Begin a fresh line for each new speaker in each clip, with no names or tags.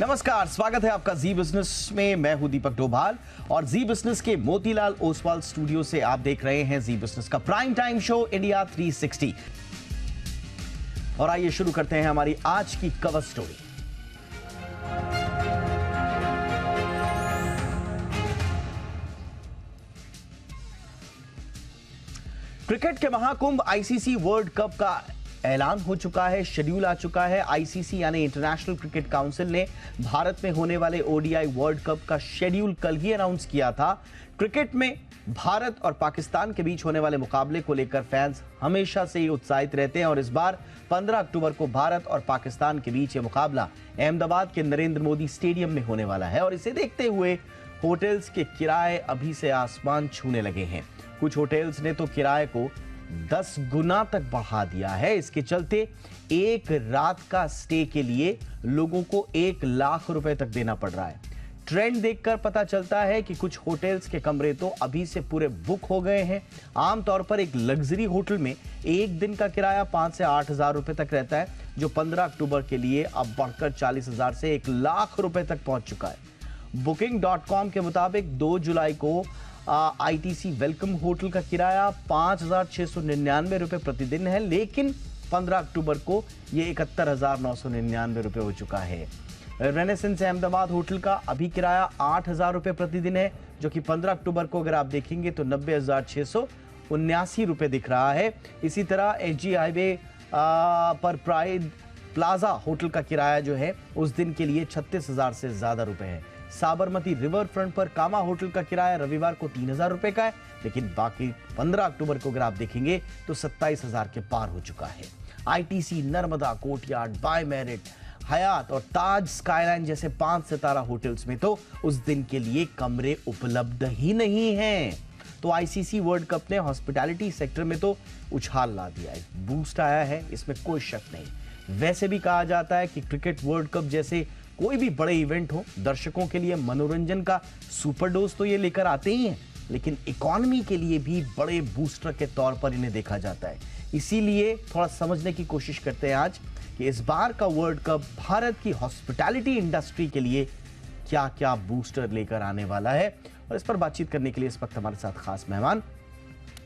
नमस्कार, स्वागत है आपका जी बिजनेस में। मैं हूं दीपक डोभाल और जी बिजनेस के मोतीलाल ओसवाल स्टूडियो से आप देख रहे हैं जी बिजनेस का प्राइम टाइम शो इंडिया 360। और आइए शुरू करते हैं हमारी आज की कवर स्टोरी। क्रिकेट के महाकुंभ आईसीसी वर्ल्ड कप का ऐलान हो चुका है, शेड्यूल आ चुका है। आईसीसी यानी इंटरनेशनल क्रिकेट काउंसिल ने भारत में होने वाले ओडीआई वर्ल्ड कप का शेड्यूल कल ही अनाउंस किया था। क्रिकेट में भारत और पाकिस्तान के बीच होने वाले मुकाबले को लेकर फैंस हमेशा से ही उत्साहित रहते हैं और इस बार 15 अक्टूबर को भारत और पाकिस्तान के बीच यह मुकाबला अहमदाबाद के नरेंद्र मोदी स्टेडियम में होने वाला है। और इसे देखते हुए होटल्स के किराए अभी से आसमान छूने लगे हैं। कुछ होटल्स ने तो किराए को 10 गुना तक बढ़ा दिया है। इसके चलते एक रात का स्टे के लिए लोगों को 1 लाख रुपए तक देना पड़ रहा है। ट्रेंड देखकर पता चलता है कि कुछ होटल्स के कमरे तो अभी से पूरे बुक हो गए हैं। आमतौर पर एक लग्जरी होटल में एक दिन का किराया 5 से 8 हजार रुपए तक रहता है, जो 15 अक्टूबर के लिए अब बढ़कर 40 हजार से 1 लाख रुपए तक पहुंच चुका है। Booking.com के मुताबिक 2 जुलाई को आईटीसी वेलकम होटल का किराया 5,699 रुपए प्रतिदिन है, लेकिन 15 अक्टूबर को यह 71,999 रुपए हो चुका है। रेनेसेंस अहमदाबाद होटल का अभी किराया 8,000 रुपए प्रतिदिन है, जो कि 15 अक्टूबर को अगर आप देखेंगे तो 90,679 रुपए दिख रहा है। इसी तरह एसजी हाईवे पर प्राइड प्लाजा होटल का किराया जो है उस दिन के लिए 36,000 से ज्यादा रुपए है। साबरमती रिवर फ्रंट पर कामा होटल का किराया रविवार को 3,000 रुपए का है, लेकिन बाकी 15 अक्टूबर को अगर आप देखेंगे तो 27,000 के पार हो चुका है। ITC, Narmada, Courtyard, by Marriott, Hyatt और ताज स्काईलाइन जैसे 5 सितारा होटल्स में तो उस दिन के लिए कमरे उपलब्ध ही नहीं हैं। तो आईसीसी वर्ल्ड कप ने हॉस्पिटैलिटी सेक्टर में तो उछाल ला दिया है, बूस्ट आया है, इसमें कोई शक नहीं। वैसे भी कहा जाता है कि क्रिकेट वर्ल्ड कप जैसे कोई भी बड़े इवेंट हो, दर्शकों के लिए मनोरंजन का सुपर डोज तो ये लेकर आते ही हैं, लेकिन इकोनॉमी के लिए भी बड़े बूस्टर के तौर पर इन्हें देखा जाता है। इसीलिए थोड़ा समझने की कोशिश करते हैं आज कि इस बार का वर्ल्ड कप भारत की हॉस्पिटैलिटी इंडस्ट्री के लिए क्या क्या बूस्टर लेकर आने वाला है। और इस पर बातचीत करने के लिए इस वक्त हमारे साथ खास मेहमान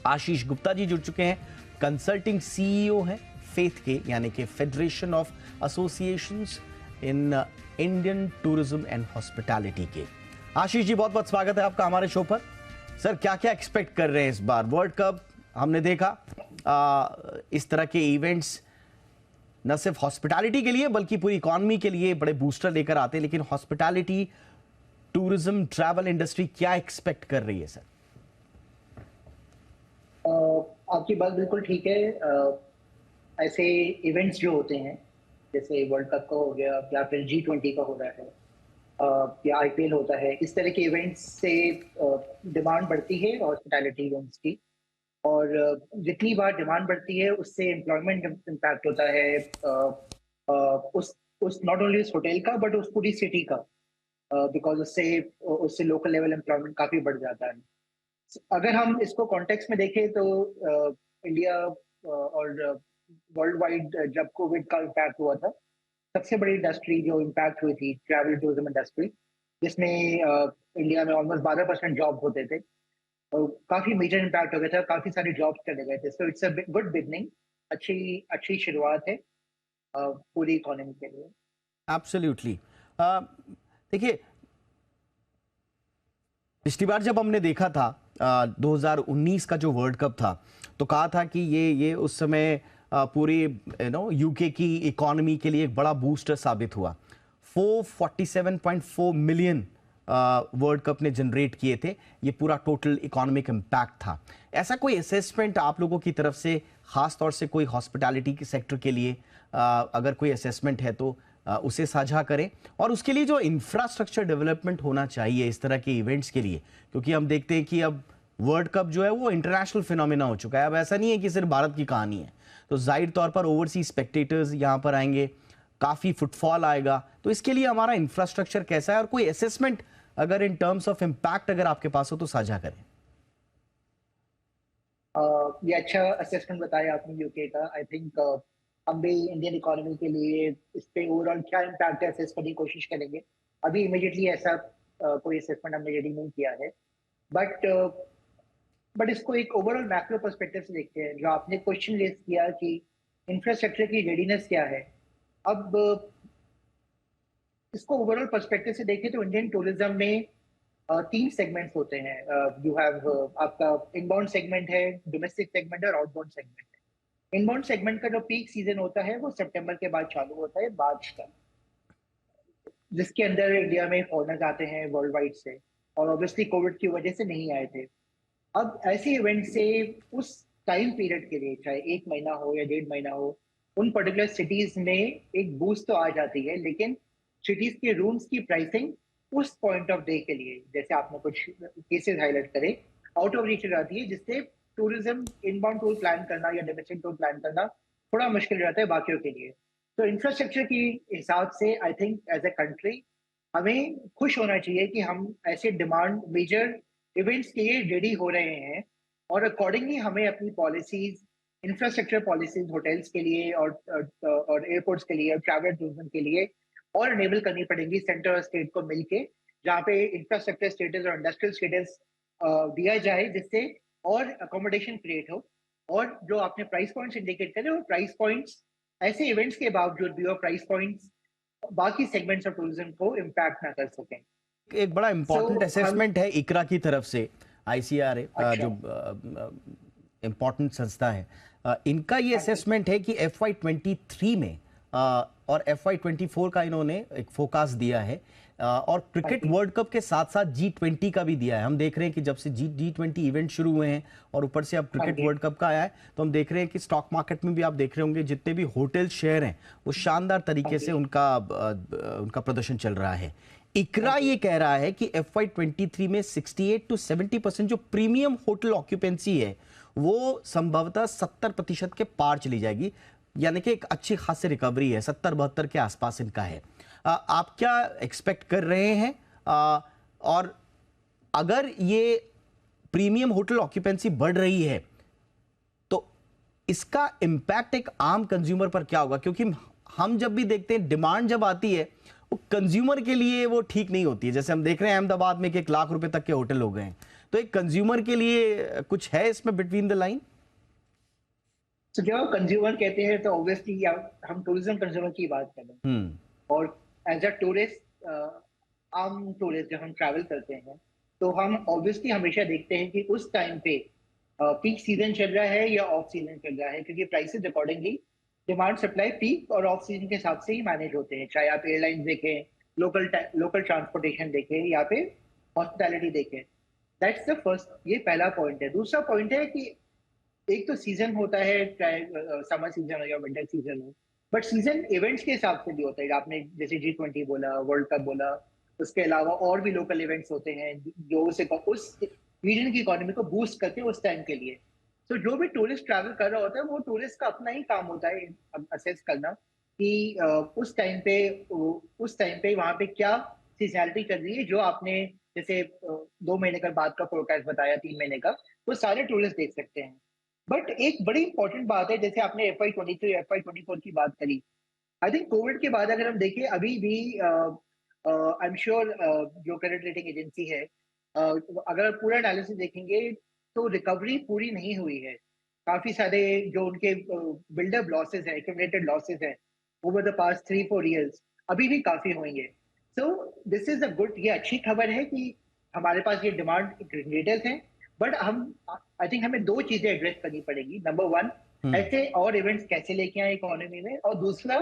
आशीष गुप्ता जी जुड़ चुके हैं। कंसल्टिंग सीईओ हैं फेथ के, यानी कि federation of associations in Indian tourism and hospitality के। आशीष जी, बहुत बहुत स्वागत है आपका हमारे शो पर। सर, क्या क्या एक्सपेक्ट कर रहे हैं इस बार वर्ल्ड कप? हमने देखा इस तरह के इवेंट्स न सिर्फ हॉस्पिटैलिटी के लिए बल्कि पूरी इकोनॉमी के लिए बड़े बूस्टर लेकर आते हैं, लेकिन हॉस्पिटैलिटी, टूरिज्म, ट्रैवल इंडस्ट्री क्या एक्सपेक्ट कर रही है सर?
आपकी बात बिल्कुल ठीक है। ऐसे इवेंट्स जो होते हैं जैसे वर्ल्ड कप का हो गया या फिर G20 का हो रहा है या आईपीएल होता है, इस तरह के इवेंट्स से डिमांड बढ़ती है हॉस्पिटैलिटी इवेंट्स की। और जितनी बार डिमांड बढ़ती है उससे एम्प्लॉयमेंट इम्पैक्ट होता है उस नॉट ओनली उस होटल का बट उस पूरी सिटी का, बिकॉज उससे लोकल लेवल एम्प्लॉयमेंट काफी बढ़ जाता है। अगर हम इसको कॉन्टेक्स्ट में देखें तो इंडिया और वर्ल्ड वाइड जब कोविड का इम्पैक्ट हुआ था, सबसे बड़ी इंडस्ट्री जो इम्पैक्ट हुई थी ट्रैवल टूरिज्म इंडस्ट्री, जिसमें इंडिया में ऑलमोस्ट 12% जॉब होते थे और काफी मेजर इम्पैक्ट हो गया था, काफी सारे जॉब्स चले गए थे। So it's a good beginning, अच्छी शुरुआत है पूरी इकोनॉमी के लिए।
एब्सोल्युटली। देखिए, पिछली बार जब हमने देखा था 2019 का जो वर्ल्ड कप था, तो कहा था कि ये उस समय पूरी यूके की इकोनॉमी के लिए एक बड़ा बूस्टर साबित हुआ। 447.4 मिलियन वर्ल्ड कप ने जनरेट किए थे, ये पूरा टोटल इकोनॉमिक इम्पैक्ट था। ऐसा कोई असेसमेंट आप लोगों की तरफ से, खास तौर से कोई हॉस्पिटैलिटी के सेक्टर के लिए अगर कोई असेसमेंट है तो उसे साझा करें, और उसके लिए जो इंफ्रास्ट्रक्चर डेवलपमेंट होना चाहिए इस तरह के इवेंट्स के लिए, क्योंकि हम देखते हैं कि अब वर्ल्ड कप जो है वो इंटरनेशनल फिनोमिना हो चुका है। अब ऐसा नहीं है कि सिर्फ भारत की कहानी है, तो जाहिर तौर पर ओवरसीज स्पेक्टेटर्स यहाँ पर आएंगे, काफी फुटफॉल आएगा। तो इसके लिए हमारा इंफ्रास्ट्रक्चर कैसा है, और कोई असेसमेंट अगर इन टर्म्स ऑफ इम्पैक्ट अगर आपके पास हो तो साझा करें।
ये अच्छा असेसमेंट बताया आपने यूके का। आई थिंक हम भी इंडियन इकोनॉमी के लिए इस पे ओवरऑल क्या इम्पैक्ट है असेस करने की कोशिश करेंगे। अभी इमीडिएटली ऐसा कोई असेसमेंट हमने रेडी नहीं किया है, बट इसको एक ओवरऑल मैक्रो पर्सपेक्टिव से देखते हैं। जो आपने क्वेश्चन रेज किया कि इंफ्रास्ट्रक्चर की रेडीनेस क्या है, अब इसको ओवरऑल पर्सपेक्टिव से देखें तो इंडियन टूरिज्म में तीन सेगमेंट्स होते हैं। यू हैव आपका इनबाउंड सेगमेंट है, डोमेस्टिक सेगमेंट है और आउटबाउंड सेगमेंट है। इनबाउंड सेगमेंट का जो पीक सीजन होता है वो सितंबर के बाद चालू होता है मार्च तक, जिसके अंदर इंडिया में फॉरेनर्स आते हैं वर्ल्ड वाइड से, और ऑब्वियसली कोविड की वजह से नहीं आए थे। अब ऐसे इवेंट से उस टाइम पीरियड के लिए, चाहे 1 महीना हो या 1.5 महीना हो, उन पर्टिकुलर सिटीज में एक बूस्ट तो आ जाती है, लेकिन सिटीज के रूम्स की प्राइसिंग उस पॉइंट ऑफ डे के लिए, जैसे आपने कुछ केसेस हाईलाइट करे, आउट ऑफ रीच हो जाती है, जिससे टूरिज्म इनबाउंड टूर प्लान करना या डोमेस्टिक टूर प्लान करना थोड़ा मुश्किल हो जाता है बाकियों के लिए। तो इंफ्रास्ट्रक्चर की हिसाब से I think as a country हमें खुश होना चाहिए कि हम ऐसे डिमांड मेजर इवेंट्स के लिए रेडी हो रहे हैं, और अकॉर्डिंगली हमें अपनी पॉलिसीज, इंफ्रास्ट्रक्चर पॉलिसीज होटल्स के लिए और एयरपोर्ट्स के लिए और ट्रैवल टूरिज्म के लिए और इनेबल करनी पड़ेंगी सेंटर और स्टेट को मिलके, जहाँ पे इंफ्रास्ट्रक्चर स्टेटस और इंडस्ट्रियल स्टेटस दिया जाए, जिससे और अकोमोडेशन क्रिएट हो। और जो आपने प्राइस पॉइंट्स इंडिकेट करे, वो प्राइस पॉइंट्स ऐसे इवेंट्स के बावजूद भी, और प्राइस पॉइंट्स बाकी सेगमेंट्स ऑफ टूरिज्म को इम्पैक्ट ना कर सकें।
एक बड़ा इंपॉर्टेंट असेसमेंट है इकरा की तरफ से, आईसीआर
अच्छा।
जो इंपॉर्टेंट संस्था है, इनका ये असेसमेंट है कि FY23 में और FY24 का इन्होंने एक फोकास दिया है, और क्रिकेट वर्ल्ड कप के साथ साथ G20 का भी दिया है। हम देख रहे हैं कि जब से G20 इवेंट शुरू हुए हैं और ऊपर से अब क्रिकेट वर्ल्ड कप का आया है, तो हम देख रहे हैं कि स्टॉक मार्केट में भी आप देख रहे होंगे जितने भी होटल शेयर हैं वो शानदार तरीके से उनका प्रदर्शन चल रहा है। इकरा ये कह रहा है कि FY23 में 68 to 70% जो प्रीमियम होटल ऑक्यूपेंसी है वो संभवतः 70% के पार चली जाएगी, यानी कि एक अच्छी खासी रिकवरी है, 70-72 के आसपास इनका है। आप क्या एक्सपेक्ट कर रहे हैं, और अगर ये प्रीमियम होटल ऑक्यूपेंसी बढ़ रही है तो इसका इम्पैक्ट एक आम कंज्यूमर पर क्या होगा? क्योंकि हम जब भी देखते हैं डिमांड जब आती है वो कंज्यूमर के लिए वो ठीक नहीं होती है। जैसे हम देख रहे हैं अहमदाबाद में 1 लाख रुपए तक के होटल हो गए हैं, तो एक कंज्यूमर के लिए कुछ है इसमें बिटवीन द लाइन?
तो जब कंज्यूमर कहते हैं तो ऑब्वियसली हम टूरिज्म कंज्यूमर की बात कर रहे हैं, और एज अ टूरिस्ट, आम टूरिस्ट जब हम ट्रैवल करते हैं तो हम ऑब्वियसली हमेशा देखते हैं कि उस टाइम पे पीक सीजन चल रहा है या ऑफ सीजन चल रहा है, क्योंकि prices accordingly demand supply peak और ऑफ सीजन के हिसाब से ही मैनेज होते हैं। चाहे आप एयरलाइंस देखें, लोकल ट्रांसपोर्टेशन देखें, या फिर हॉस्पिटैलिटी देखें। दैट्स द फर्स्ट, ये पहला पॉइंट है। दूसरा पॉइंट है कि एक तो सीजन होता है, चाहे समर सीजन हो या विंटर सीजन हो, बट सीजन इवेंट्स के हिसाब से भी होता है। आपने जैसे G20 बोला, वर्ल्ड कप बोला, उसके अलावा और भी लोकल इवेंट्स होते हैं जो उस रीजन की इकोनॉमी को बूस्ट करते हैं उस टाइम के लिए। तो जो भी टूरिस्ट ट्रैवल कर रहा होता है, वो टूरिस्ट का अपना ही काम होता है असेस करना कि उस टाइम पे वहां पे क्या सीजनैलिटी चल रही है। जो आपने जैसे 2 महीने का बाद का फोरकास्ट बताया, 3 महीने का, वो सारे टूरिस्ट देख सकते हैं। बट एक बड़ी इंपॉर्टेंट बात है, जैसे आपने FY23 FY24 की बात करी, आई थिंक कोविड के बाद अगर हम देखें, अभी भी आई एम श्योर जो क्रेडिट रेटिंग एजेंसी है, अगर पूरा एनालिसिस देखेंगे तो रिकवरी पूरी नहीं हुई है। काफी सारे जो उनके बिल्डअप लॉसेस है, एक्यूमुलेटेड लॉसेस है ओवर द पास्ट 3-4 ईयर्स, अभी भी काफी होंगे। So this is a good, ये अच्छी खबर है कि हमारे पास ये डिमांड जनरेटर्स हैं। बट हम आई थिंक हमें दो चीजें एड्रेस करनी पड़ेगी। नंबर वन, ऐसे और इवेंट्स कैसे लेके आए इकोनॉमी में, और दूसरा,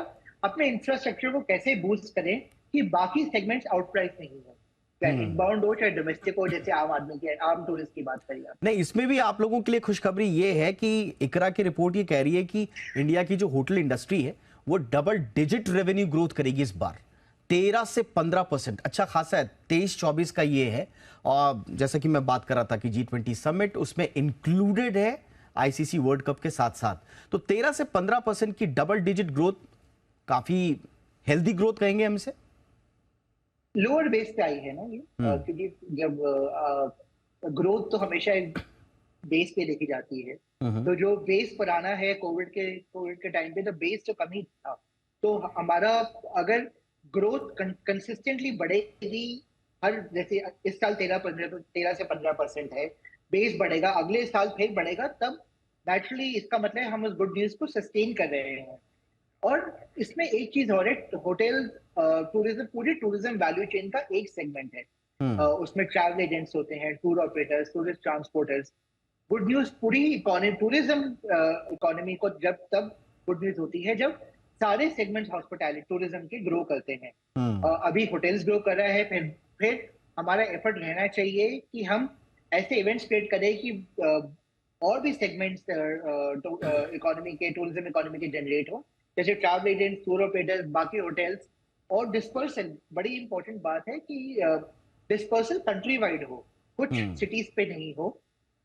अपने इंफ्रास्ट्रक्चर को कैसे बूस्ट करें कि बाकी सेगमेंट्स आउटप्राइस नहीं हो, चाहे इनबाउंड हो चाहे डोमेस्टिक हो, जैसे आम आदमी की, आम टूरिस्ट की बात करिए आप।
नहीं, इसमें भी आप लोगों के लिए खुशखबरी ये है कि इकरा की रिपोर्ट ये कह रही है कि इंडिया की जो होटल इंडस्ट्री है वो डबल डिजिट रेवेन्यू ग्रोथ करेगी इस बार, 13 से 15%, अच्छा खासा है। 23-24 का ये है, और जैसा कि मैं बात कर रहा था कि G20 समिट उसमें इंक्लूडेड है आईसीसी वर्ल्ड कप के साथ साथ, तो 13 से 15% की डबल डिजिट ग्रोथ काफी हेल्दी ग्रोथ कहेंगे हम इसे।
लोअर बेस पे आई है ना ये, क्योंकि जब ग्रोथ तो हमेशा बेस पे देखी जाती है। तो जो बेस पुराना है कोविड के टाइम पे, तो बेस जो कमी था, तो हमारा अगर ग्रोथ कंसिस्टेंटली बढ़ेगी, हर जैसे इस साल 13 से 15% है, बेस बढ़ेगा, अगले साल फिर बढ़ेगा, तब नेचुरली इसका मतलब है हम उस गुड न्यूज को सस्टेन कर रहे हैं। और इसमें एक चीज और है, होटल टूरिज्म, पूरी टूरिज्म वैल्यू चेन का एक सेगमेंट है। उसमें ट्रैवल एजेंट्स होते हैं, tour operators, tourist transporters. Good news पूरी इकोनॉमी, टूरिज्म इकोनॉमी को जब तब गुड न्यूज होती है जब सारे सेगमेंट्स हॉस्पिटैलिटी टूरिज्म के ग्रो करते हैं। अभी होटल्स ग्रो कर रहा है, फिर हमारा एफर्ट रहना चाहिए कि हम ऐसे इवेंट्स क्रिएट करें कि और भी सेगमेंट्स इकोनॉमी के, टूरिज्म इकोनॉमी के जनरेट हो, जैसे ट्रैवल एजेंट्स, टूर ऑपरेटर्स, बाकी होटल्स। और डिस्पर्सन, बड़ी इंपॉर्टेंट बात है कि डिस्पर्सल कंट्री वाइड हो, कुछ सिटीज पे नहीं हो,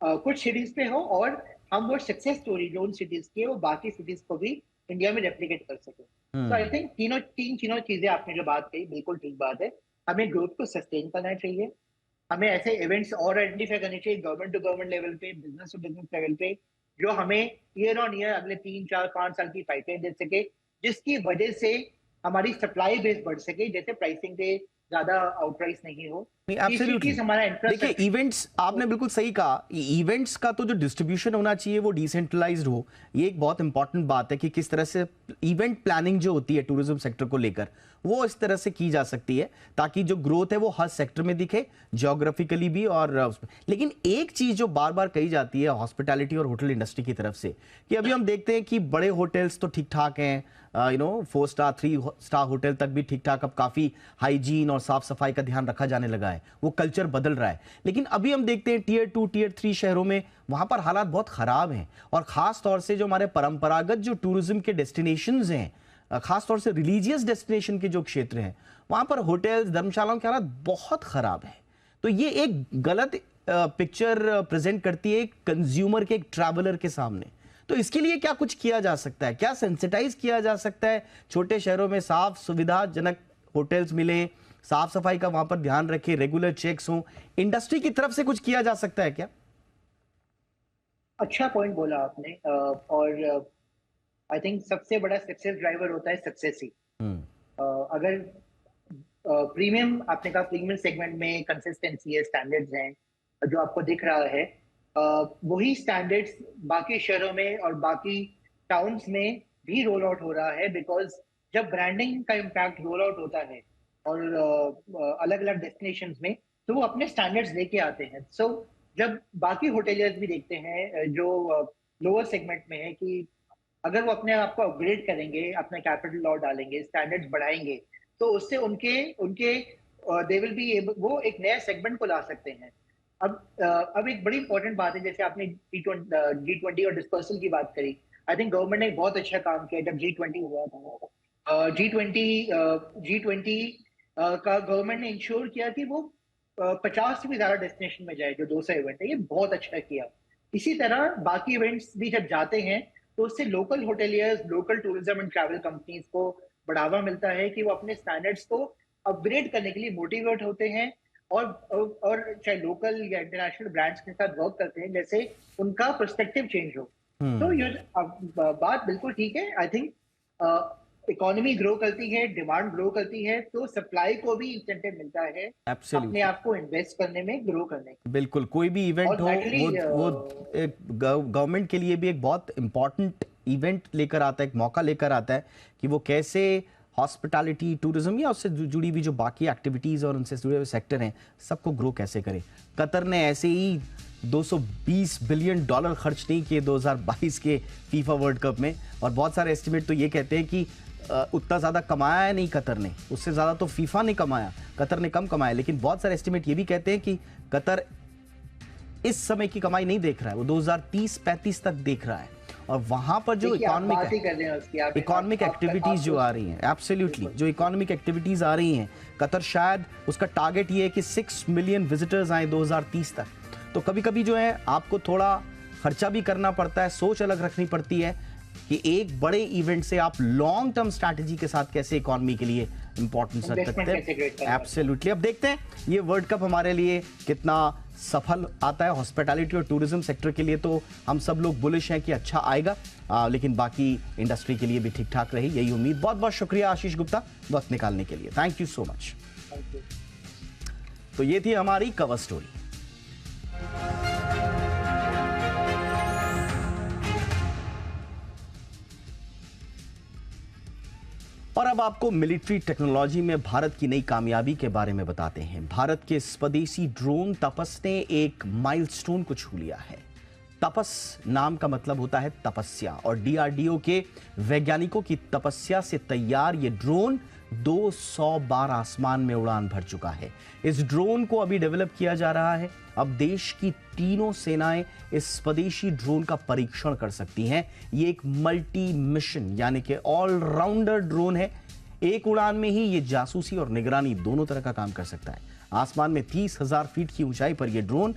कुछ सिटीज पे हो, और हम वो सक्सेस स्टोरी जो उन सिटीज की है वो बाकी सिटीज को भी इंडिया में रेप्लिकेट कर सके। तो आई थिंक तीनों चीजें आपने जो बात कही बिल्कुल ठीक बात है। हमें ग्रोथ को सस्टेन करना चाहिए, हमें ऐसे इवेंट्स और आइडेंटिफाई करने चाहिए गवर्नमेंट टू गवर्नमेंट लेवल पे, बिजनेस टू बिजनेस लेवल पे, जो हमें ईयर ऑन ईयर अगले 3 4 5 साल की पाइपलाइन दे सके, जिसकी वजह से हमारी सप्लाई बेस बढ़ सके, जैसे प्राइसिंग पे ज्यादा आउटप्राइस नहीं हो।
एब्सोल्युटली। देखिए, इवेंट्स, आपने बिल्कुल सही कहा, इवेंट्स का तो जो डिस्ट्रीब्यूशन होना चाहिए वो डिसेंट्रलाइज्ड हो। ये एक बहुत इंपॉर्टेंट बात है कि किस तरह से इवेंट प्लानिंग जो होती है टूरिज्म सेक्टर को लेकर, वो इस तरह से की जा सकती है ताकि जो ग्रोथ है वो हर सेक्टर में दिखे, ज्योग्राफिकली भी। और लेकिन एक चीज जो बार बार कही जाती है हॉस्पिटैलिटी और होटल इंडस्ट्री की तरफ से, कि अभी हम देखते हैं कि बड़े होटल्स तो ठीक ठाक हैं, 4 स्टार 3 स्टार होटल तक भी ठीक ठाक, अब काफी हाइजीन और साफ सफाई का ध्यान रखा जाने लगा है, वो कल्चर बदल रहा है। लेकिन अभी हम देखते हैं टियर 2 टियर 3 शहरों में, वहां पर हालात बहुत खराब हैं। और खास तौर से जो हमारे परंपरागत जो टूरिज्म के डेस्टिनेशंस हैं, खास तौर से रिलीजियस डेस्टिनेशन के जो क्षेत्र हैं, वहां पर होटल्स, धर्मशालाओं के हालात बहुत खराब है। तो ये एक गलत पिक्चर प्रेजेंट करती है कंज्यूमर के, एक ट्रैवलर के सामने। तो इसके लिए क्या कुछ किया जा सकता है? क्या सेंसिटाइज किया जा सकता है? छोटे शहरों में साफ सुविधाजनक होटल्स मिले, साफ सफाई का वहां पर ध्यान रखे, रेगुलर चेक्स हो, इंडस्ट्री की तरफ से कुछ किया जा सकता है क्या?
अच्छा पॉइंट बोला आपने। और आई थिंक सबसे बड़ा सक्सेस ड्राइवर होता है सक्सेस ही। अगर प्रीमियम, आपने कहा प्रीमियम सेगमेंट में कंसिस्टेंसी है, स्टैंडर्ड्स हैं जो आपको दिख रहा है, वही स्टैंडर्ड्स बाकी शहरों में और बाकी टाउन्स में भी रोल आउट हो रहा है। बिकॉज जब ब्रांडिंग का इम्पैक्ट रोल आउट होता है और अलग अलग डेस्टिनेशंस में, तो वो अपने स्टैंडर्ड्स लेके आते हैं। सो जब बाकी होटेलियर्स भी देखते हैं जो लोअर सेगमेंट में है कि अगर वो अपने आप को अपग्रेड करेंगे, अपने कैपिटल लॉ डालेंगे, स्टैंडर्ड्स बढ़ाएंगे, तो उससे उनके उनके दे विल बी, वो एक नया सेगमेंट को ला सकते हैं। अब एक बड़ी इंपॉर्टेंट बात है, जैसे आपने G20 और डिस्पर्सल की बात करी। आई थिंक गवर्नमेंट ने बहुत अच्छा काम किया जब G20 हुआ था। G20 का गवर्नमेंट ने इंश्योर किया कि वो 50 से भी ज्यादा डेस्टिनेशन में जाए, जो 200 इवेंट है, ये बहुत अच्छा किया। इसी तरह बाकी इवेंट्स भी जब जाते हैं तो उससे local hoteliers, local tourism and travel companies को बढ़ावा मिलता है कि वो अपने स्टैंडर्ड्स को अपग्रेड करने के लिए मोटिवेट होते हैं, और चाहे लोकल या इंटरनेशनल ब्रांड्स के साथ वर्क करते हैं, जैसे उनका पर्सपेक्टिव चेंज हो। तो ये बात बिल्कुल ठीक है। आई थिंक इकोनॉमी ग्रो करती है, डिमांड ग्रो करती है, तो सप्लाई को भी इंसेंटिव मिलता है अपने आप को इन्वेस्ट करने में, ग्रो करने में।
बिल्कुल, कोई भी इवेंट हो, वो गवर्नमेंट के लिए भी एक बहुत इंपॉर्टेंट इवेंट लेकर आता है, एक मौका लेकर आता है कि वो कैसे हॉस्पिटैलिटी, टूरिज्म या उससे जुड़ी हुई जो बाकी एक्टिविटीज और उनसे जुड़े हुए सेक्टर हैं, सबको ग्रो कैसे करे। कतर ने ऐसे ही $220 बिलियन खर्च नहीं किए 2022 के फीफा वर्ल्ड कप में, और बहुत सारे एस्टिमेट तो ये कहते हैं कि उतना ज़्यादा कमाया नहीं कतर ने, उससे ज़्यादा तो फीफा ने कमाया, कतर ने कम कमाया। लेकिन बहुत सारे एस्टिमेट ये भी कहते हैं कि कतर इस समय की कमाई नहीं देख रहा है, वो 2030-35 तक देख रहा है। और वहां पर जो इकोनॉमिक एक्टिविटीज जो आ रही हैं, एब्सोल्युटली जो इकोनॉमिक एक्टिविटीज आ रही हैं, कतर शायद उसका टारगेट ये है कि 6 मिलियन विजिटर्स आए 2030 तक। तो कभी कभी जो है आपको थोड़ा खर्चा भी करना पड़ता है, सोच अलग रखनी पड़ती है कि एक बड़े इवेंट से आप लॉन्ग टर्म स्ट्रैटेजी के साथ कैसे इकोनॉमी के लिए इंपॉर्टेंस रख सकते हैं। एब्सोल्युटली। अब देखते हैं ये वर्ल्ड कप हमारे लिए कितना सफल आता है। हॉस्पिटैलिटी और टूरिज्म सेक्टर के लिए तो हम सब लोग बुलिश हैं कि अच्छा आएगा, लेकिन बाकी इंडस्ट्री के लिए भी ठीक ठाक रही, यही उम्मीद। बहुत बहुत शुक्रिया आशीष गुप्ता वक्त निकालने के लिए, थैंक यू सो मच। तो ये थी हमारी कवर स्टोरी। और अब आपको मिलिट्री टेक्नोलॉजी में भारत की नई कामयाबी के बारे में बताते हैं। भारत के स्वदेशी ड्रोन तपस ने एक माइलस्टोन को छू लिया है। तपस नाम का मतलब होता है तपस्या, और डीआरडीओ के वैज्ञानिकों की तपस्या से तैयार ये ड्रोन 200 बार आसमान में उड़ान भर चुका है। इस ड्रोन को अभी डेवलप किया जा रहा है। अब देश की तीनों सेनाएं इस स्वदेशी ड्रोन का परीक्षण कर सकती हैं। ये एक मल्टी मिशन यानी कि ऑलराउंडर ड्रोन है। एक उड़ान में ही ये जासूसी और निगरानी दोनों तरह का काम कर सकता है। आसमान में 30,000 फीट की ऊंचाई पर यह ड्रोन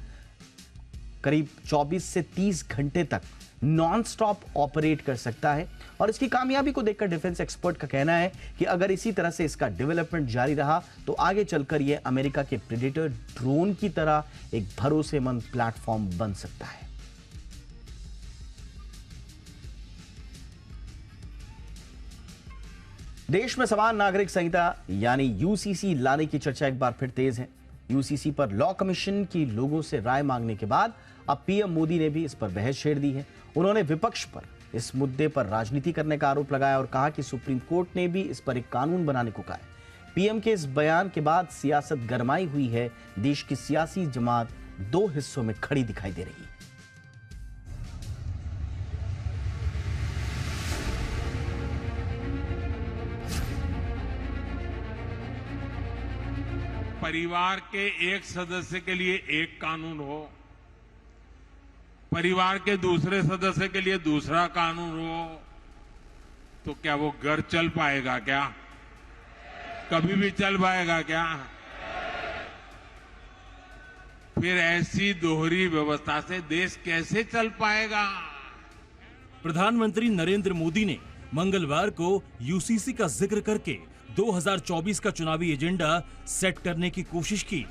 करीब 24 से 30 घंटे तक नॉन स्टॉप ऑपरेट कर सकता है। और इसकी कामयाबी को देखकर डिफेंस एक्सपर्ट का कहना है कि अगर इसी तरह से इसका डेवलपमेंट जारी रहा तो आगे चलकर यह अमेरिका के प्रेडेटर ड्रोन की तरह एक भरोसेमंद प्लेटफॉर्म बन सकता है। देश में समान नागरिक संहिता यानी यूसीसी लाने की चर्चा एक बार फिर तेज है। यूसीसी पर लॉ कमीशन की लोगों से राय मांगने के बाद अब पीएम मोदी ने भी इस पर बहस छेड़ दी है। उन्होंने विपक्ष पर इस मुद्दे पर राजनीति करने का आरोप लगाया और कहा कि सुप्रीम कोर्ट ने भी इस पर एक कानून बनाने को कहा है। पीएम के इस बयान के बाद सियासत गरमाई हुई है। देश की सियासी जमात दो हिस्सों में खड़ी दिखाई दे रही है।
परिवार के एक सदस्य के लिए एक कानून हो, परिवार के दूसरे सदस्य के लिए दूसरा कानून हो, तो क्या वो घर चल पाएगा? क्या कभी भी चल पाएगा क्या? फिर ऐसी दोहरी व्यवस्था से देश कैसे चल पाएगा?
प्रधानमंत्री नरेंद्र मोदी ने मंगलवार को यूसीसी का जिक्र करके 2024 का चुनावी एजेंडा सेट करने की कोशिश की।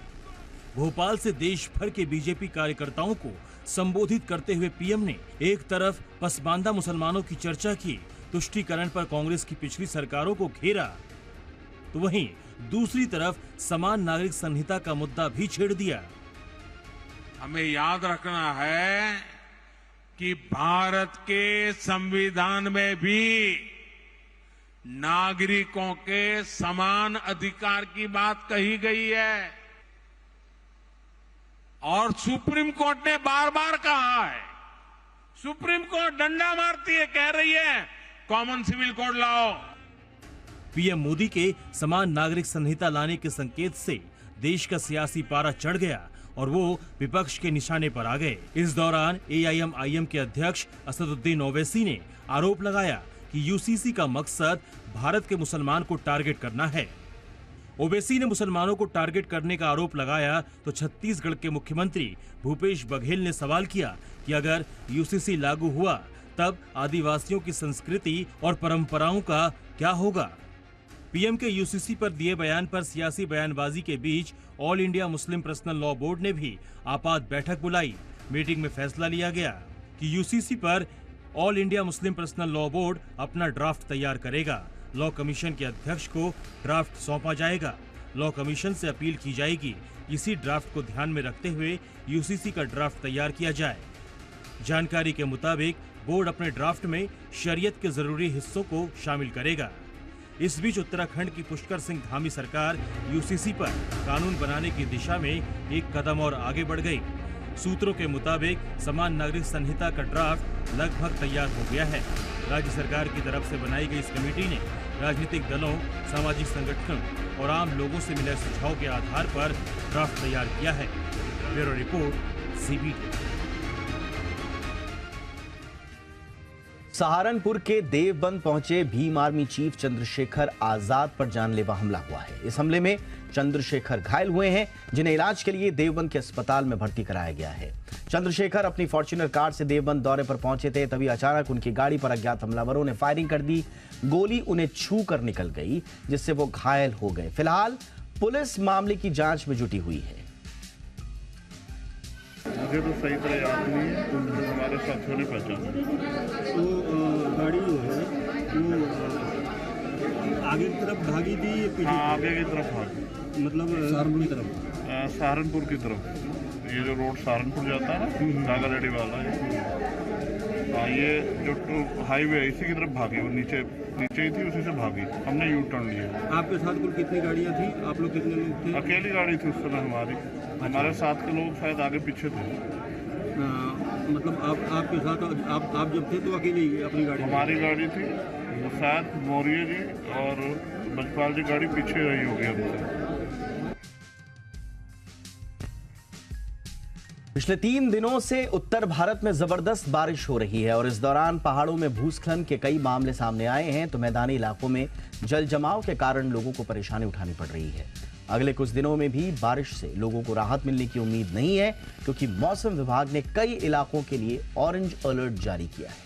भोपाल से देश भर के बीजेपी कार्यकर्ताओं को संबोधित करते हुए पीएम ने एक तरफ पसमानदा मुसलमानों की चर्चा की, तुष्टीकरण पर कांग्रेस की पिछली सरकारों को घेरा, तो वहीं दूसरी तरफ समान नागरिक संहिता का मुद्दा भी छेड़ दिया।
हमें याद रखना है कि भारत के संविधान में भी नागरिकों के समान अधिकार की बात कही गई है और सुप्रीम कोर्ट ने बार बार कहा है। सुप्रीम कोर्ट डंडा मारती है, कह रही है कॉमन सिविल कोड लाओ।
पीएम मोदी के समान नागरिक संहिता लाने के संकेत से देश का सियासी पारा चढ़ गया और वो विपक्ष के निशाने पर आ गए। इस दौरान एआईएमआईएम के अध्यक्ष असदुद्दीन ओवैसी ने आरोप लगाया कि यूसीसी का मकसद भारत के मुसलमान को टारगेट करना है। ओवैसी ने मुसलमानों को टारगेट करने का आरोप लगाया तो छत्तीसगढ़ के मुख्यमंत्री भूपेश बघेल ने सवाल किया कि अगर यूसीसी लागू हुआ तब आदिवासियों की संस्कृति और परंपराओं का क्या होगा। पीएम के यूसीसी पर दिए बयान पर सियासी बयानबाजी के बीच All India Muslim Personal Law Board ने भी आपात बैठक बुलाई। मीटिंग में फैसला लिया गया कि यूसीसी पर all India Muslim Personal Law board अपना ड्राफ्ट तैयार करेगा। लॉ कमीशन के अध्यक्ष को ड्राफ्ट सौंपा जाएगा। लॉ कमीशन से अपील की जाएगी, इसी ड्राफ्ट को ध्यान में रखते हुए यूसीसी का ड्राफ्ट तैयार किया जाए। जानकारी के मुताबिक बोर्ड अपने ड्राफ्ट में शरीयत के जरूरी हिस्सों को शामिल करेगा। इस बीच उत्तराखंड की पुष्कर सिंह धामी सरकार यूसीसी पर कानून बनाने की दिशा में एक कदम और आगे बढ़ गई। सूत्रों के मुताबिक समान नागरिक संहिता का ड्राफ्ट लगभग तैयार हो गया है। राज्य सरकार की तरफ से बनाई गई इस कमेटी ने राजनीतिक दलों, सामाजिक संगठनों और आम लोगों से मिले सुझाव के आधार पर ड्राफ्ट तैयार किया है। Bureau report, CBT।
सहारनपुर के देवबंद पहुंचे भीम आर्मी चीफ चंद्रशेखर आजाद पर जानलेवा हमला हुआ है। इस हमले में चंद्रशेखर घायल हुए हैं, जिन्हें इलाज के लिए देवबंद के अस्पताल में भर्ती कराया गया है। चंद्रशेखर अपनी फॉर्च्यूनर कार से देवबंद दौरे पर पहुंचे थे, तभी अचानक उनकी गाड़ी पर अज्ञात हमलावरों ने फायरिंग कर दी। गोली उन्हें छू कर निकल गई, जिससे वो घायल हो गए। फिलहाल पुलिस मामले की जांच में जुटी हुई है।
मुझे तो सही तरह याद नहीं है, तो हमारे साथियों ने पहचाना।
तो गाड़ी जो है वो आगे की तरफ भागी थी या पीछे?
हाँ, आगे की तरफ भागी,
मतलब सहारनपुर की तरफ?
सहारनपुर की तरफ। ये जो रोड सहारनपुर जाता है ना, कागारेड्डी वाला हाँ, ये जो हाईवे है इसी की तरफ भागी, वो नीचे ही थी, उसी से भागी। हमने यू टर्न लिया।
आपके साथ कुल कितनी गाड़ियाँ थी? आप लोग कितने लोग थे?
अकेली गाड़ी थी उस समय हमारी। हमारे साथ के लोग शायद आगे पीछे थे।
मतलब आपके साथ आप जब थे तो अकेले ही अपनी गाड़ी?
हमारी गाड़ी थी, वो शायद मौर्य जी और बजपाल जी गाड़ी पीछे रही होगी हमसे।
पिछले 3 दिनों से उत्तर भारत में जबरदस्त बारिश हो रही है और इस दौरान पहाड़ों में भूस्खलन के कई मामले सामने आए हैं, तो मैदानी इलाकों में जल जमाव के कारण लोगों को परेशानी उठानी पड़ रही है। अगले कुछ दिनों में भी बारिश से लोगों को राहत मिलने की उम्मीद नहीं है, क्योंकि मौसम विभाग ने कई इलाकों के लिए ऑरेंज अलर्ट जारी किया है।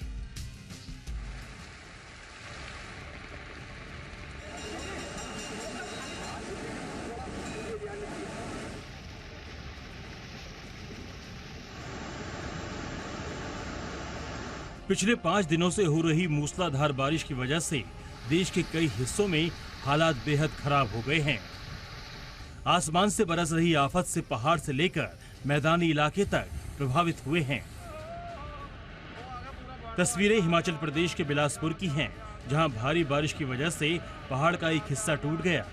पिछले 5 दिनों से हो रही मूसलाधार बारिश की वजह से देश के कई हिस्सों में हालात बेहद खराब हो गए हैं। आसमान से बरस रही आफत से पहाड़ से लेकर मैदानी इलाके तक प्रभावित हुए हैं। तस्वीरें हिमाचल प्रदेश के बिलासपुर की हैं, जहां भारी बारिश की वजह से पहाड़ का एक हिस्सा टूट गया।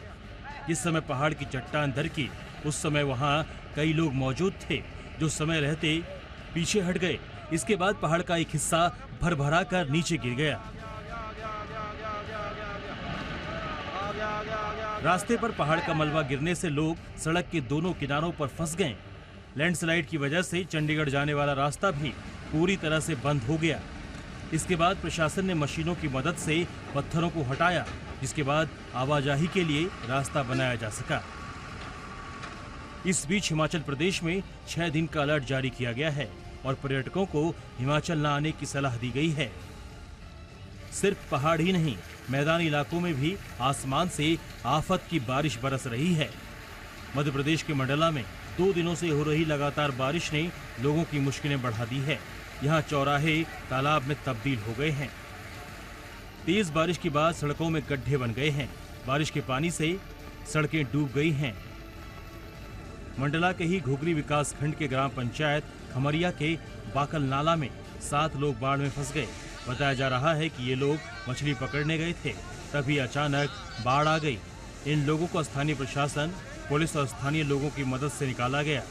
जिस समय पहाड़ की चट्टान दरकी, उस समय वहां कई लोग मौजूद थे जो समय रहते पीछे हट गए। इसके बाद पहाड़ का एक हिस्सा भरभरा कर नीचे गिर गया। रास्ते पर पहाड़ का मलबा गिरने से लोग सड़क के दोनों किनारों पर फंस गए। लैंडस्लाइड की वजह से चंडीगढ़ जाने वाला रास्ता भी पूरी तरह से बंद हो गया। इसके बाद प्रशासन ने मशीनों की मदद से पत्थरों को हटाया, जिसके बाद आवाजाही के लिए रास्ता बनाया जा सका। इस बीच हिमाचल प्रदेश में 6 दिन का अलर्ट जारी किया गया है और पर्यटकों को हिमाचल न आने की सलाह दी गई है। सिर्फ पहाड़ ही नहीं, मैदानी इलाकों में भी आसमान से आफत की बारिश बरस रही है। मध्य प्रदेश के मंडला में 2 दिनों से हो रही लगातार बारिश ने लोगों की मुश्किलें बढ़ा दी है। यहाँ चौराहे तालाब में तब्दील हो गए हैं। तेज बारिश के बाद सड़कों में गड्ढे बन गए हैं। बारिश के पानी से सड़कें डूब गई हैं। मंडला के ही घुघरी विकास खंड के ग्राम पंचायत खमरिया के बाकल नाला में 7 लोग बाढ़ में फंस गए। बताया जा रहा है कि ये लोग मछली पकड़ने गए थे, तभी अचानक बाढ़ आ गई। इन लोगों को स्थानीय प्रशासन, पुलिस और स्थानीय लोगों की मदद से निकाला गया।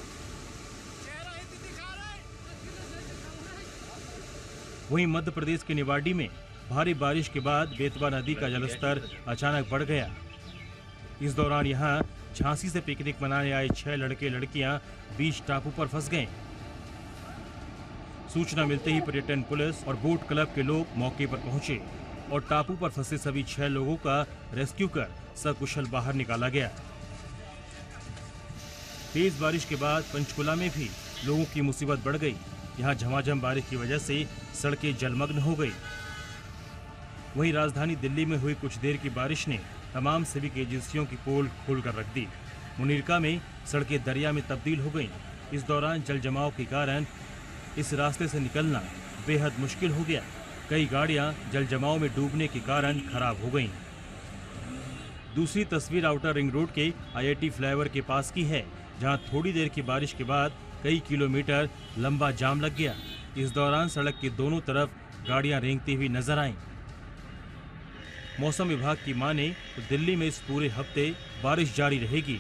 वहीं मध्य प्रदेश के निवाड़ी में भारी बारिश के बाद बेतवा नदी का जलस्तर अचानक बढ़ गया। इस दौरान यहाँ झांसी से पिकनिक मनाने आए 6 लड़के लड़कियां बीच टापू पर फंस गए। सूचना मिलते ही पर्यटन पुलिस और बोट क्लब के लोग मौके पर पहुंचे और टापू पर फंसे सभी 6 लोगों का रेस्क्यू कर सकुशल बाहर निकाला गया। तेज बारिश के बाद पंचकुला में भी लोगों की मुसीबत बढ़ गई। यहाँ झमाझम बारिश की वजह से सड़कें जलमग्न हो गई। वहीं राजधानी दिल्ली में हुई कुछ देर की बारिश ने तमाम सिविक एजेंसियों की पोल खोलकर रख दी। मुनीरका में सड़कें दरिया में तब्दील हो गईं। इस दौरान जल जमाव के कारण इस रास्ते से निकलना बेहद मुश्किल हो गया। कई गाड़ियां जल जमाव में डूबने के कारण खराब हो गईं। दूसरी तस्वीर आउटर रिंग रोड के IIT फ्लाईओवर के पास की है, जहां थोड़ी देर की बारिश के बाद कई किलोमीटर लंबा जाम लग गया। इस दौरान सड़क के दोनों तरफ गाड़ियां रेंगती हुई नजर आईं। मौसम विभाग की माने तो दिल्ली में इस पूरे हफ्ते बारिश जारी रहेगी,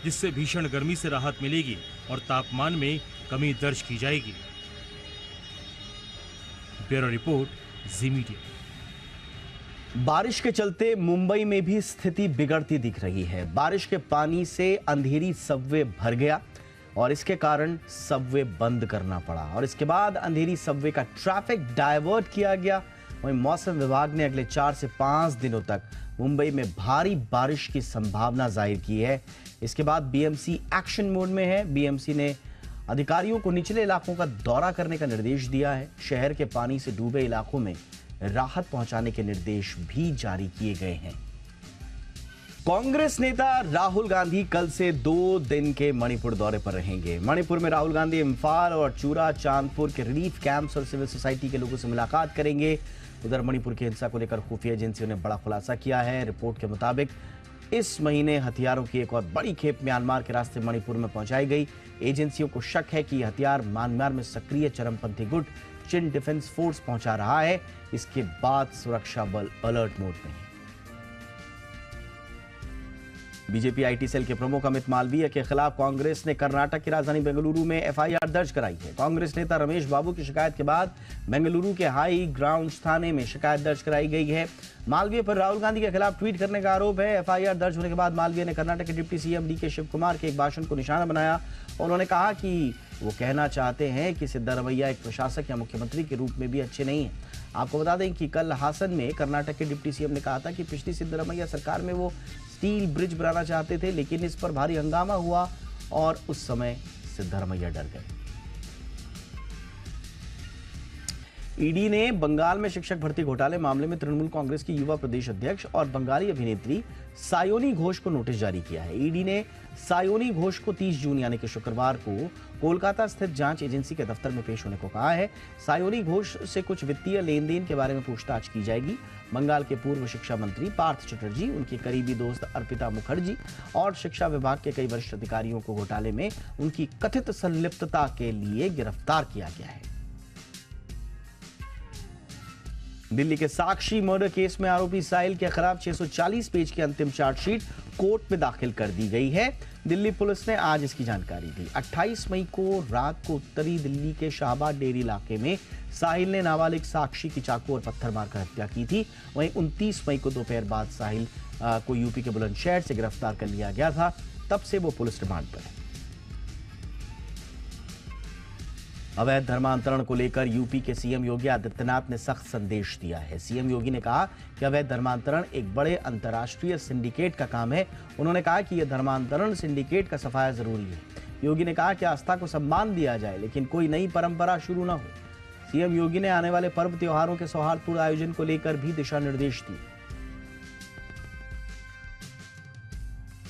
जिससे भीषण गर्मी से राहत मिलेगी और तापमान में कमी दर्ज की जाएगी। ब्यूरो रिपोर्ट, जी मीडिया।
बारिश के चलते मुंबई में भी स्थिति बिगड़ती दिख रही है। बारिश के पानी से अंधेरी सबवे भर गया और इसके कारण सबवे बंद करना पड़ा और इसके बाद अंधेरी सबवे का ट्रैफिक डायवर्ट किया गया। वहीं मौसम विभाग ने अगले 4 से 5 दिनों तक मुंबई में भारी बारिश की संभावना जाहिर की है। इसके बाद बीएमसी एक्शन मोड में है। बीएमसी ने अधिकारियों को निचले इलाकों का दौरा करने का निर्देश दिया है। शहर के पानी से डूबे इलाकों में राहत पहुंचाने के निर्देश भी जारी किए गए हैं। कांग्रेस नेता राहुल गांधी कल से 2 दिन के मणिपुर दौरे पर रहेंगे। मणिपुर में राहुल गांधी इम्फाल और चूरा चांदपुर के रिलीफ कैंप्स और सिविल सोसाइटी के लोगों से मुलाकात करेंगे। उधर मणिपुर की हिंसा को लेकर खुफिया एजेंसियों ने बड़ा खुलासा किया है। रिपोर्ट के मुताबिक इस महीने हथियारों की एक और बड़ी खेप म्यांमार के रास्ते मणिपुर में पहुंचाई गई। एजेंसियों को शक है कि यह हथियार म्यांमार में सक्रिय चरमपंथी गुट चिन डिफेंस फोर्स पहुंचा रहा है। इसके बाद सुरक्षा बल अलर्ट मोड में है। बीजेपी आईटी सेल के प्रमुख अमित मालवीय के खिलाफ कांग्रेस ने कर्नाटक की राजधानी बेंगलुरु में एफआईआर दर्ज कराई है। कांग्रेस नेता रमेश बाबू की शिकायत के बाद बेंगलुरु के हाई ग्राउंड थाने में शिकायत दर्ज कराई गई है। मालवीय पर राहुल गांधी के खिलाफ ट्वीट करने का आरोप है। एफआईआर दर्ज होने के बाद मालवीय ने कर्नाटक के deputy CM DK Shivakumar के एक भाषण को निशाना बनाया। उन्होंने कहा कि वो कहना चाहते हैं कि सिद्धारमैया एक प्रशासक या मुख्यमंत्री के रूप में भी अच्छे नहीं हैं। आपको बता दें कि कल हासन में कर्नाटक के डिप्टी सीएम ने कहा था कि पिछली सिद्धारमैया सरकार में वो स्टील ब्रिज बनाना चाहते थे, लेकिन इस पर भारी हंगामा हुआ और उस समय सिद्धारमैया डर गए। ईडी ने बंगाल में शिक्षक भर्ती घोटाले मामले में तृणमूल कांग्रेस की युवा प्रदेश अध्यक्ष और बंगाली अभिनेत्री सायोनी घोष को नोटिस जारी किया है। ईडी ने सायोनी घोष को 30 जून यानी कि शुक्रवार को कोलकाता स्थित जांच एजेंसी के दफ्तर में पेश होने को कहा है। सायोनी घोष से कुछ वित्तीय लेन देन के बारे में पूछताछ की जाएगी। बंगाल के पूर्व शिक्षा मंत्री पार्थ चटर्जी, उनके करीबी दोस्त अर्पिता मुखर्जी और शिक्षा विभाग के कई वरिष्ठ अधिकारियों को घोटाले में उनकी कथित संलिप्तता के लिए गिरफ्तार किया गया है। दिल्ली के साक्षी मर्डर केस में आरोपी साहिल के खिलाफ 640 पेज की अंतिम चार्जशीट कोर्ट में दाखिल कर दी गई है। दिल्ली पुलिस ने आज इसकी जानकारी दी। 28 मई को रात को उत्तरी दिल्ली के शाहबाद डेरी इलाके में साहिल ने नाबालिग साक्षी की चाकू और पत्थर मारकर हत्या की थी। वहीं 29 मई को दोपहर बाद साहिल को यूपी के बुलंदशहर से गिरफ्तार कर लिया गया था। तब से वो पुलिस रिमांड पर है। अवैध धर्मांतरण को लेकर यूपी के सीएम योगी आदित्यनाथ ने सख्त संदेश दिया है। सीएम योगी ने कहा कि अवैध धर्मांतरण एक बड़े अंतर्राष्ट्रीय सिंडिकेट का काम है। उन्होंने कहा कि यह धर्मांतरण सिंडिकेट का सफाया जरूरी है। योगी ने कहा कि आस्था को सम्मान दिया जाए, लेकिन कोई नई परंपरा शुरू न हो। सीएम योगी ने आने वाले पर्व त्योहारों के सौहार्दपूर्ण आयोजन को लेकर भी दिशा निर्देश दिए।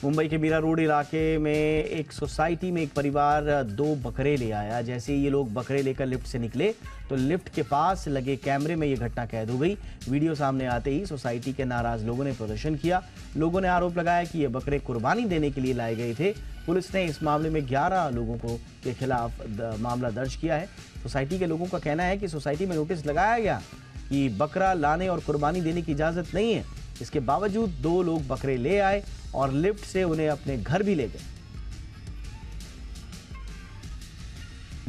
मुंबई के मीरा रोड इलाके में एक सोसाइटी में एक परिवार 2 बकरे ले आया। जैसे ये लोग बकरे लेकर लिफ्ट से निकले तो लिफ्ट के पास लगे कैमरे में ये घटना कैद हो गई। वीडियो सामने आते ही सोसाइटी के नाराज लोगों ने प्रदर्शन किया। लोगों ने आरोप लगाया कि ये बकरे कुर्बानी देने के लिए लाए गए थे। पुलिस ने इस मामले में 11 लोगों के खिलाफ मामला दर्ज किया है। सोसाइटी के लोगों का कहना है कि सोसाइटी में नोटिस लगाया गया कि बकरा लाने और कुर्बानी देने की इजाजत नहीं है। इसके बावजूद 2 लोग बकरे ले आए और लिफ्ट से उन्हें अपने घर भी ले गए।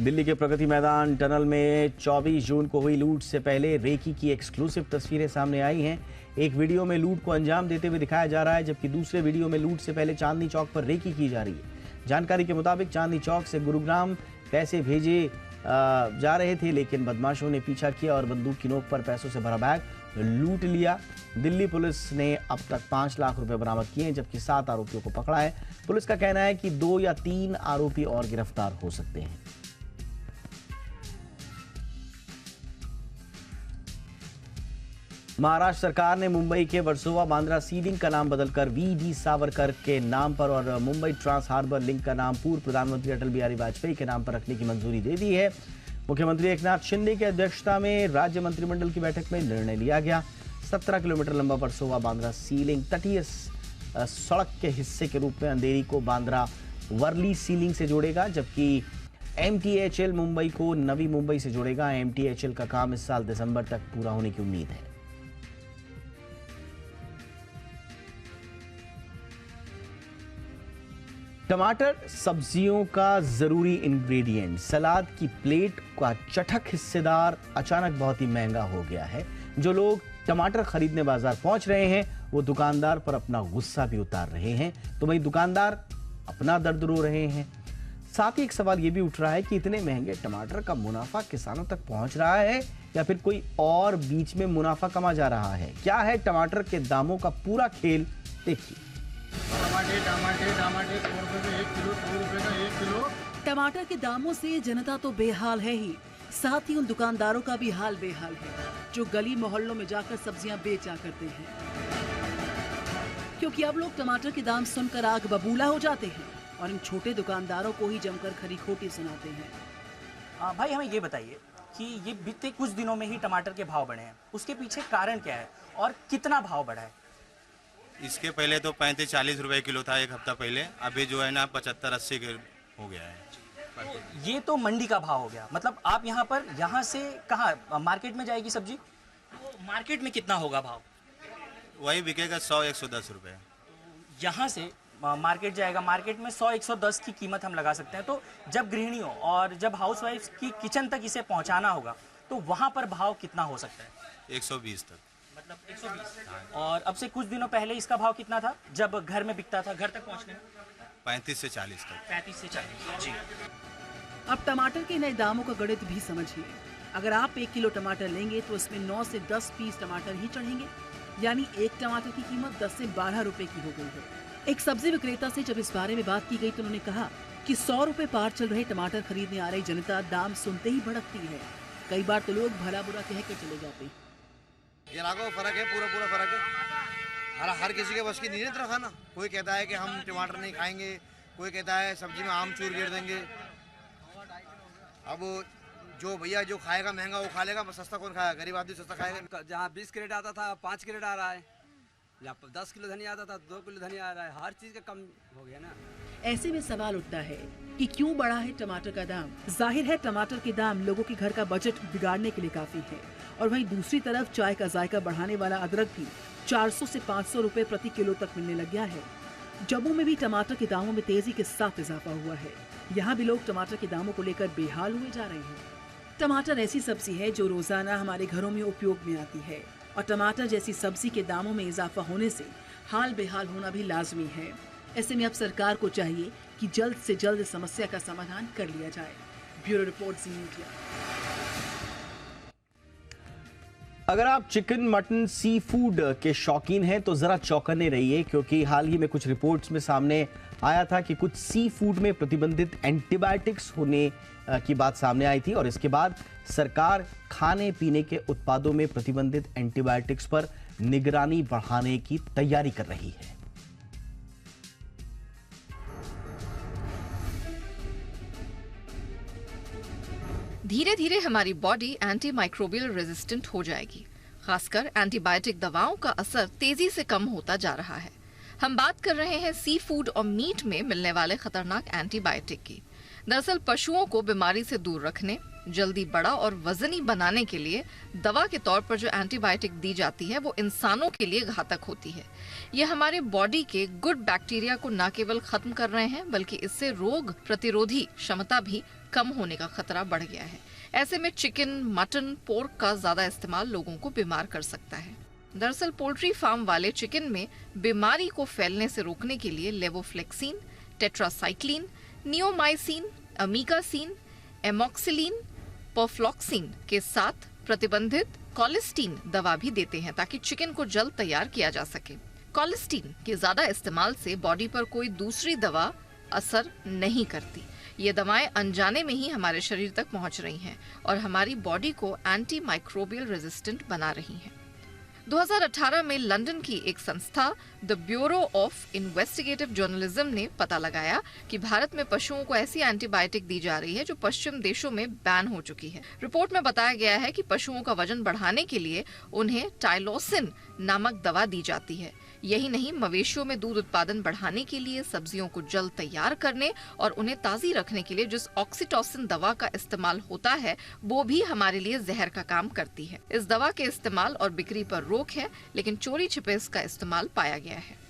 दिल्ली के प्रगति मैदान टनल में 24 जून को हुई लूट से पहले रेकी की एक्सक्लूसिव तस्वीरें सामने आई हैं। एक वीडियो में लूट को अंजाम देते हुए दिखाया जा रहा है, जबकि दूसरे वीडियो में लूट से पहले चांदनी चौक पर रेकी की जा रही है। जानकारी के मुताबिक चांदनी चौक से गुरुग्राम पैसे भेजे जा रहे थे, लेकिन बदमाशों ने पीछा किया और बंदूक की नोक पर पैसों से भरा बैग लूट लिया। दिल्ली पुलिस ने अब तक 5 लाख रुपए बरामद किए हैं, जबकि 7 आरोपियों को पकड़ा है। पुलिस का कहना है कि 2 या 3 आरोपी और गिरफ्तार हो सकते हैं। महाराष्ट्र सरकार ने मुंबई के वर्सोवा बांद्रा सीलिंग का नाम बदलकर वी.डी. सावरकर के नाम पर और मुंबई ट्रांस हार्बर लिंक का नाम पूर्व प्रधानमंत्री अटल बिहारी वाजपेयी के नाम पर रखने की मंजूरी दे दी है। मुख्यमंत्री एकनाथ शिंदे की अध्यक्षता में राज्य मंत्रिमंडल की बैठक में निर्णय लिया गया। 17 किलोमीटर लंबा वर्सोवा बांद्रा सीलिंग तटीय सड़क के हिस्से के रूप में अंधेरी को बांद्रा वर्ली सीलिंग से जोड़ेगा, जबकि MTHL मुंबई को नवी मुंबई से जोड़ेगा। MTHL का काम इस साल दिसंबर तक पूरा होने की उम्मीद है। टमाटर सब्जियों का जरूरी इंग्रेडिएंट। सलाद की प्लेट का चटक हिस्सेदार अचानक बहुत ही महंगा हो गया है। जो लोग टमाटर खरीदने बाजार पहुंच रहे हैं, वो दुकानदार पर अपना गुस्सा भी उतार रहे हैं, तो वहीं दुकानदार अपना दर्द रो रहे हैं। साथ ही एक सवाल ये भी उठ रहा है कि इतने महंगे टमाटर का मुनाफा किसानों तक पहुंच रहा है या फिर कोई और बीच में मुनाफा कमा जा रहा है। क्या है टमाटर के दामों का पूरा खेल, देखिए।
टमाटर 100 रुपए का 1 किलो, 100 रुपए का 1 किलो। टमाटर के दामों से जनता तो बेहाल है ही, साथ ही उन दुकानदारों का भी हाल बेहाल है जो गली मोहल्लों में जाकर सब्जियां बेचा करते हैं, क्योंकि अब लोग टमाटर के दाम सुनकर आग बबूला हो जाते हैं और इन छोटे दुकानदारों को ही जमकर खरी खोटी सुनाते हैं।
भाई हमें ये बताइए कि ये बीते कुछ दिनों में ही टमाटर के भाव बढ़े हैं, उसके पीछे कारण क्या है और कितना भाव बढ़ा है?
इसके पहले तो 35-40 रुपए किलो था एक हफ्ता पहले, अभी जो है ना 75-80 हो गया है।
ये तो मंडी का भाव हो गया, मतलब आप यहाँ से कहाँ मार्केट में जाएगी सब्जी? तो मार्केट में कितना होगा भाव?
वही बिकेगा 100-110 रुपए।
यहाँ से मार्केट जाएगा, मार्केट में 100-110 की कीमत हम लगा सकते हैं। तो जब गृहिणियों और जब हाउसवाइफ्स की किचन तक इसे पहुँचाना होगा तो वहाँ पर भाव कितना हो सकता है?
120 तक,
मतलब 120। और अब से कुछ दिनों पहले इसका भाव कितना था जब घर में बिकता था, घर तक पहुँचने में?
35 से 40 तक।
35 से 40 जी।
अब टमाटर के नए दामों का गणित भी समझिए। अगर आप 1 किलो टमाटर लेंगे तो इसमें 9 से 10 पीस टमाटर ही चढ़ेंगे, यानी एक टमाटर की कीमत 10 से 12 रुपए की हो गई है। एक सब्जी विक्रेता से जब इस बारे में बात की गई तो उन्होंने कहा कि 100 रुपए पार चल रहे टमाटर खरीदने आ रही जनता दाम सुनते ही भड़कती है। कई बार तो लोग भला बुरा कह के चले जाते हैं।
ये लागो फर्क है, पूरा फर्क है। हर किसी के बस की नहीं है इतना खाना। कोई कहता है कि हम टमाटर नहीं खाएंगे, कोई कहता है सब्जी में आम चूर गिर देंगे। अब जो भैया जो खाएगा महंगा वो खा लेगा, सस्ता कौन खाएगा? गरीब आदमी सस्ता खाएगा।
जहाँ 20 कैरेट आता था 5 कैरेट आ रहा है, जहाँ 10 किलो धनिया आता था 2 किलो धनिया आ रहा है। हर चीज का कम हो गया ना।
ऐसे में सवाल उठता है कि क्यों बढ़ा है टमाटर का दाम? जाहिर है टमाटर के दाम लोगों के घर का बजट बिगाड़ने के लिए काफी है, और वहीं दूसरी तरफ चाय का जायका बढ़ाने वाला अदरक भी 400 से 500 रुपए प्रति किलो तक मिलने लग गया है। जम्मू में भी टमाटर के दामों में तेजी के साथ इजाफा हुआ है। यहाँ भी लोग टमाटर के दामों को लेकर बेहाल हुए जा रहे हैं। टमाटर ऐसी सब्जी है जो रोजाना हमारे घरों में उपयोग में आती है, और टमाटर जैसी सब्जी के दामों में इजाफा होने से हाल बेहाल होना भी लाजमी है। ऐसे में अब सरकार को चाहिए कि जल्द से जल्द इस समस्या का समाधान कर लिया जाए। ब्यूरो रिपोर्ट, जी मीडिया।
अगर आप चिकन, मटन, सी फूड के शौकीन हैं तो जरा चौकन्ने रहिए, क्योंकि हाल ही में कुछ रिपोर्ट्स में सामने आया था कि कुछ सी फूड में प्रतिबंधित एंटीबायोटिक्स होने की बात सामने आई थी, और इसके बाद सरकार खाने पीने के उत्पादों में प्रतिबंधित एंटीबायोटिक्स पर निगरानी बढ़ाने की तैयारी कर रही है।
धीरे धीरे हमारी बॉडी एंटी माइक्रोबियल रेजिस्टेंट हो जाएगी। खासकर एंटीबायोटिक दवाओं का असर तेजी से कम होता जा रहा है। हम बात कर रहे हैं सी फूड और मीट में मिलने वाले खतरनाक एंटीबायोटिक की। दरअसल पशुओं को बीमारी से दूर रखने, जल्दी बड़ा और वजनी बनाने के लिए दवा के तौर पर जो एंटीबायोटिक दी जाती है वो इंसानों के लिए घातक होती है। ये हमारे बॉडी के गुड बैक्टीरिया को न केवल खत्म कर रहे हैं, बल्कि इससे रोग प्रतिरोधी क्षमता भी कम होने का खतरा बढ़ गया है। ऐसे में चिकन, मटन, पोर्क का ज्यादा इस्तेमाल लोगों को बीमार कर सकता है। दरअसल पोल्ट्री फार्म वाले चिकन में बीमारी को फैलने से रोकने के लिए लेवोफ्लेक्सिन, टेट्रासाइक्लिन, नियोमाइसिन, अमीकासिन, एमॉक्सिलिन, परफ्लॉक्सिन के साथ प्रतिबंधित कोलिस्टीन दवा भी देते हैं ताकि चिकन को जल्द तैयार किया जा सके। कोलिस्टीन के ज्यादा इस्तेमाल से बॉडी पर कोई दूसरी दवा असर नहीं करती। ये दवाएं अनजाने में ही हमारे शरीर तक पहुंच रही हैं और हमारी बॉडी को एंटी माइक्रोबियल रेजिस्टेंट बना रही हैं। 2018 में लंदन की एक संस्था the bureau of investigative journalism ने पता लगाया कि भारत में पशुओं को ऐसी एंटीबायोटिक दी जा रही है जो पश्चिम देशों में बैन हो चुकी है। रिपोर्ट में बताया गया है कि पशुओं का वजन बढ़ाने के लिए उन्हें टाइलोसिन नामक दवा दी जाती है। यही नहीं, मवेशियों में दूध उत्पादन बढ़ाने के लिए, सब्जियों को जल्द तैयार करने और उन्हें ताजी रखने के लिए जिस ऑक्सीटोसिन दवा का इस्तेमाल होता है वो भी हमारे लिए जहर का काम करती है। इस दवा के इस्तेमाल और बिक्री पर रोक है, लेकिन चोरी छिपे इसका इस्तेमाल पाया गया है।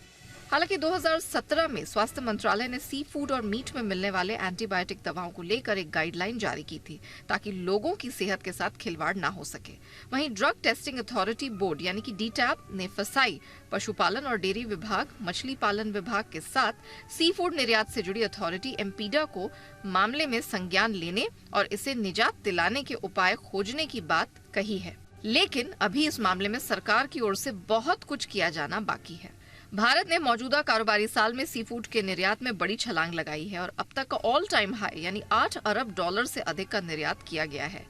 हालांकि 2017 में स्वास्थ्य मंत्रालय ने सी फूड और मीट में मिलने वाले एंटीबायोटिक दवाओं को लेकर एक गाइडलाइन जारी की थी ताकि लोगों की सेहत के साथ खिलवाड़ ना हो सके। वहीं ड्रग टेस्टिंग अथॉरिटी बोर्ड यानी कि डीटैप ने फसाई पशुपालन और डेयरी विभाग, मछली पालन विभाग के साथ सी फूड निर्यात से जुड़ी अथॉरिटी एम्पीडा को मामले में संज्ञान लेने और इसे निजात दिलाने के उपाय खोजने की बात कही है। लेकिन अभी इस मामले में सरकार की ओर से बहुत कुछ किया जाना बाकी है। भारत ने मौजूदा कारोबारी साल में सी फूड के निर्यात में बड़ी छलांग लगाई है और अब तक का ऑल टाइम हाई यानी $8 अरब से अधिक का निर्यात किया गया है।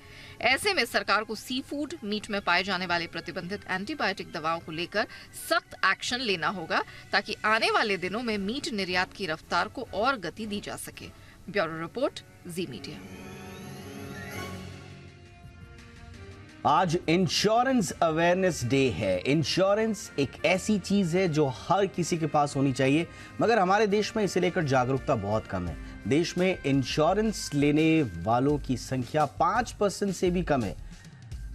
ऐसे में सरकार को सी फूड मीट में पाए जाने वाले प्रतिबंधित एंटीबायोटिक दवाओं को लेकर सख्त एक्शन लेना होगा ताकि आने वाले दिनों में मीट निर्यात की रफ्तार को और गति दी जा सके। ब्यूरो रिपोर्ट, जी मीडिया।
आज इंश्योरेंस अवेयरनेस डे है। इंश्योरेंस एक ऐसी चीज है जो हर किसी के पास होनी चाहिए, मगर हमारे देश में इसे लेकर जागरूकता बहुत कम है। देश में इंश्योरेंस लेने वालों की संख्या 5% से भी कम है।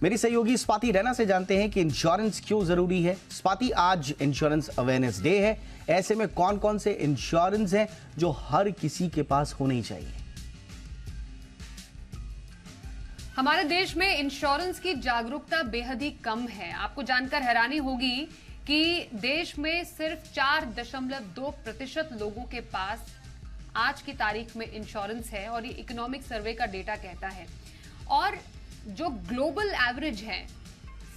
मेरी सहयोगी स्वाति रैना से जानते हैं कि इंश्योरेंस क्यों जरूरी है। स्वाति, आज इंश्योरेंस अवेयरनेस डे है, ऐसे में कौन कौन से इंश्योरेंस हैं जो हर किसी के पास होने ही चाहिए?
हमारे देश में इंश्योरेंस की जागरूकता बेहद ही कम है। आपको जानकर हैरानी होगी कि देश में सिर्फ 4.2% लोगों के पास आज की तारीख में इंश्योरेंस है और ये इकोनॉमिक सर्वे का डेटा कहता है। और जो ग्लोबल एवरेज है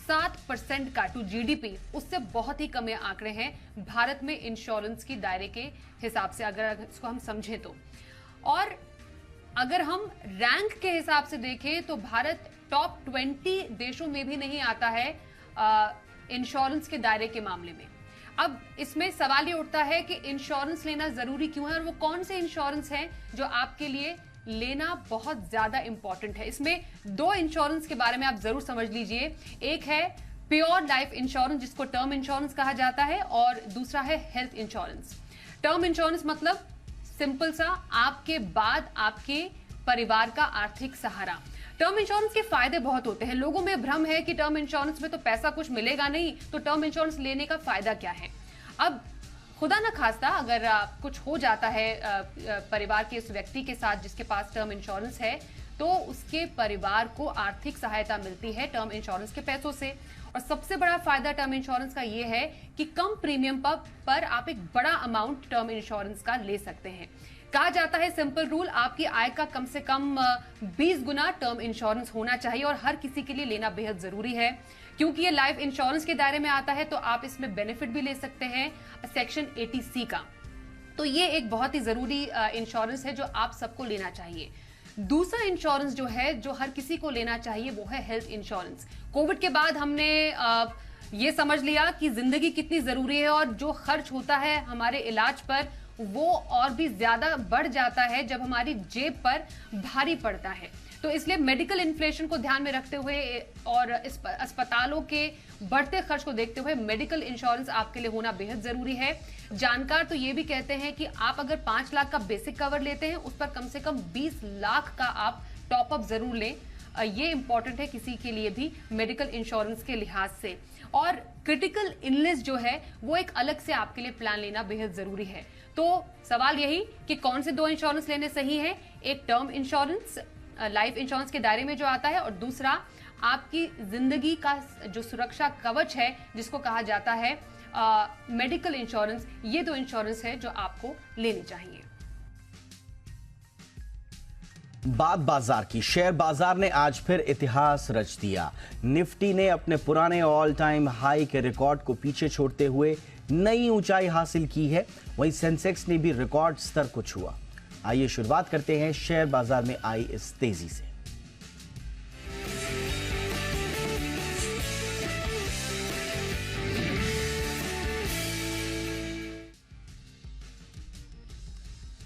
7% का टू जीडीपी, उससे बहुत ही कम आंकड़े हैं भारत में इंश्योरेंस की दायरे के हिसाब से, अगर इसको हम समझें तो। और अगर हम रैंक के हिसाब से देखें तो भारत टॉप 20 देशों में भी नहीं आता है इंश्योरेंस के दायरे के मामले में। अब इसमें सवाल ये उठता है कि इंश्योरेंस लेना जरूरी क्यों है और वो कौन से इंश्योरेंस हैं जो आपके लिए लेना बहुत ज्यादा इंपॉर्टेंट है। इसमें 2 इंश्योरेंस के बारे में आप जरूर समझ लीजिए। एक है प्योर लाइफ इंश्योरेंस, जिसको टर्म इंश्योरेंस कहा जाता है, और दूसरा है हेल्थ इंश्योरेंस। टर्म इंश्योरेंस मतलब सिंपल सा, आपके बाद आपके परिवार का आर्थिक सहारा। टर्म इंश्योरेंस के फायदे बहुत होते हैं। लोगों में भ्रम है कि टर्म इंश्योरेंस में तो पैसा कुछ मिलेगा नहीं, तो टर्म इंश्योरेंस लेने का फायदा क्या है। अब खुदा न खास्ता अगर कुछ हो जाता है परिवार के उस व्यक्ति के साथ जिसके पास टर्म इंश्योरेंस है, तो उसके परिवार को आर्थिक सहायता मिलती है टर्म इंश्योरेंस के पैसों से। और सबसे बड़ा फायदा टर्म इंश्योरेंस का यह है कि कम प्रीमियम पर आप एक बड़ा अमाउंट टर्म इंश्योरेंस का ले सकते हैं। कहा जाता है सिंपल रूल, आपकी आय का कम से कम 20 गुना टर्म इंश्योरेंस होना चाहिए और हर किसी के लिए लेना बेहद जरूरी है। क्योंकि ये लाइफ इंश्योरेंस के दायरे में आता है तो आप इसमें बेनिफिट भी ले सकते हैं सेक्शन 80C का। तो ये एक बहुत ही जरूरी इंश्योरेंस है जो आप सबको लेना चाहिए। दूसरा इंश्योरेंस जो है, जो हर किसी को लेना चाहिए, वो है हेल्थ इंश्योरेंस। कोविड के बाद हमने ये समझ लिया कि जिंदगी कितनी जरूरी है और जो खर्च होता है हमारे इलाज पर वो और भी ज्यादा बढ़ जाता है जब हमारी जेब पर भारी पड़ता है। तो इसलिए मेडिकल इन्फ्लेशन को ध्यान में रखते हुए और अस्पतालों के बढ़ते खर्च को देखते हुए मेडिकल इंश्योरेंस आपके लिए होना बेहद जरूरी है। जानकार तो ये भी कहते हैं कि आप अगर 5 लाख का बेसिक कवर लेते हैं, उस पर कम से कम 20 लाख का आप टॉप अप जरूर लें। ये इंपॉर्टेंट है किसी के लिए भी मेडिकल इंश्योरेंस के लिहाज से। और क्रिटिकल इलनेस जो है वो एक अलग से आपके लिए प्लान लेना बेहद जरूरी है। तो सवाल यही कि कौन से 2 इंश्योरेंस लेने सही है। एक टर्म इंश्योरेंस लाइफ इंश्योरेंस के दायरे में जो आता है, और दूसरा आपकी जिंदगी का जो सुरक्षा कवच है जिसको कहा जाता है मेडिकल इंश्योरेंस। ये 2 इंश्योरेंस है जो आपको लेनी चाहिए।
बात बाजार की। शेयर बाजार ने आज फिर इतिहास रच दिया। निफ्टी ने अपने पुराने ऑल टाइम हाई के रिकॉर्ड को पीछे छोड़ते हुए नई ऊंचाई हासिल की है। वहीं सेंसेक्स ने भी रिकॉर्ड स्तर को छुआ। आइए शुरुआत करते हैं शेयर बाजार में आई इस तेजी से।